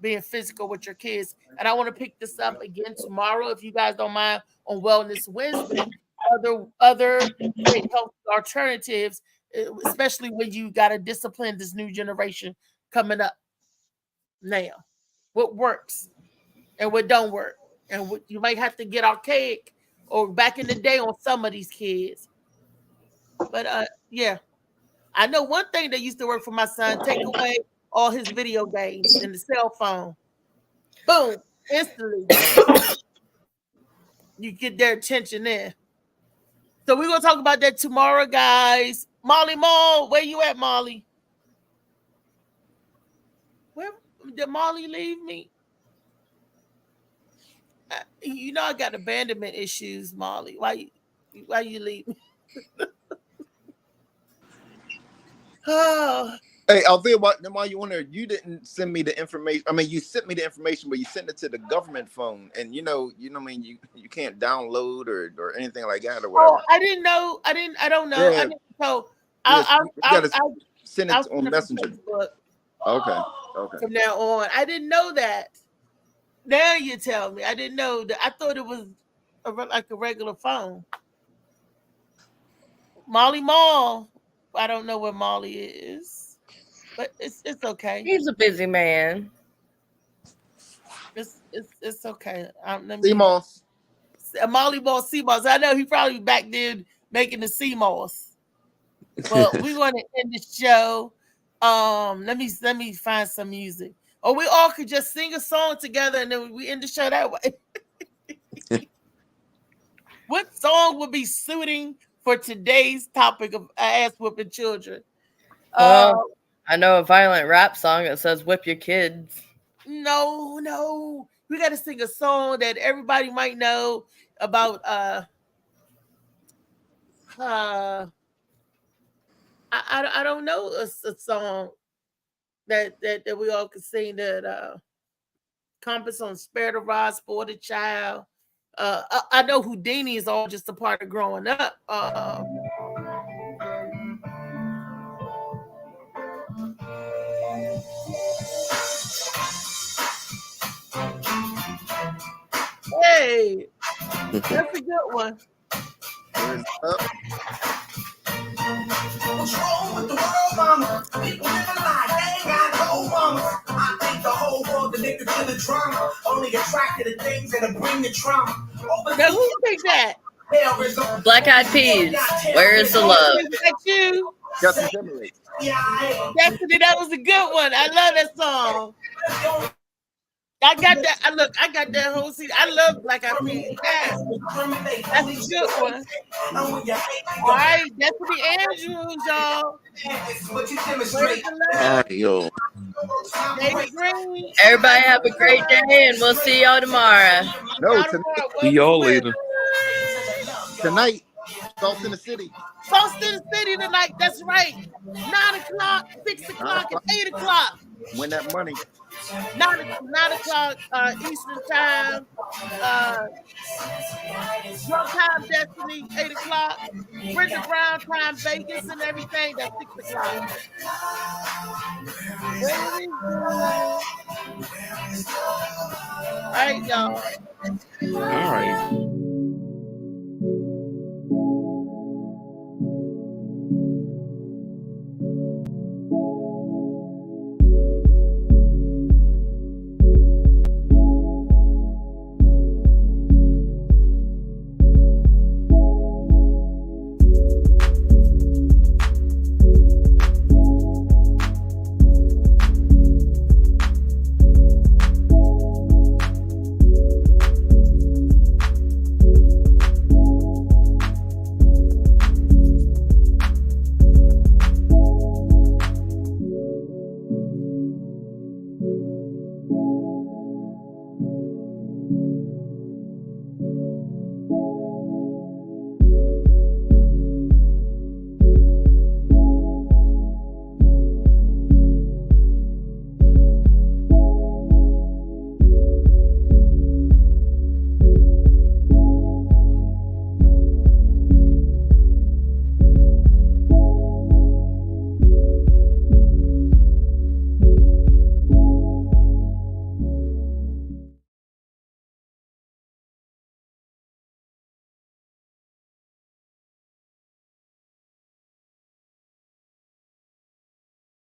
being physical with your kids. And I want to pick this up again tomorrow, if you guys don't mind, on Wellness Wednesday. Other great health alternatives, especially when you got to discipline this new generation coming up now. What works and what don't work. And what you might have to get archaic or back in the day on some of these kids. But yeah, I know one thing that used to work for my son: take away all his video games and the cell phone. Boom, instantly. You get their attention there. So we're gonna talk about that tomorrow, guys. Molly Mall, where you at, Molly? Where did Molly leave me? You know I got abandonment issues, Molly. Why you leave me? Oh. Hey, Althea, while you on there, you didn't send me the information. I mean, you sent me the information, but you sent it to the government phone, and you know, what I mean, you can't download or anything like that or whatever. Oh, I didn't know. I don't know. Yeah. I didn't know. You gotta send it I'll on Messenger. Facebook Okay. from now on. I didn't know that. Now you tell me. I didn't know that. I thought it was like a regular phone. Molly Mall. I don't know where Molly is, but it's okay. He's a busy man. It's okay. CMOS. Molly Mall CMOS. I know he probably back there making the CMOS. But we want to end the show. Let me find some music. Or we all could just sing a song together and then we end the show that way. What song would be suiting for today's topic of ass whooping children? I know a violent rap song that says "whip your kids." No. We got to sing a song that everybody might know about. I don't know a song that we all could sing that Compass on Spare the Rod, Spoil the Child. I know Houdini is all just a part of growing up. Hey, that's a good one. What's wrong with the world, mama? People living like they ain't got no mama. I think the whole world addicted to the drama, only attracted to things that'll bring the trauma. Now who think that? Black Eyed Peas. Where is the love? Is that you? Justin Timberlake. Destiny, that was a good one. I love that song. I got that. I got that whole CD. I love Black Eyed Peas. That's a good one. All right, Destiny Andrews, y'all. All right, yo. David Green. Everybody have a great day, and we'll see y'all tomorrow. No, See y'all later. Tonight, Sauce in the City. Sauce in the City tonight. That's right. 9 o'clock, 6 o'clock, and 8 o'clock. Win that money. 9 o'clock Eastern time. Your time, Destiny, 8 o'clock. Brenda Brown time, Vegas, and everything. That's 6 o'clock. All right, y'all.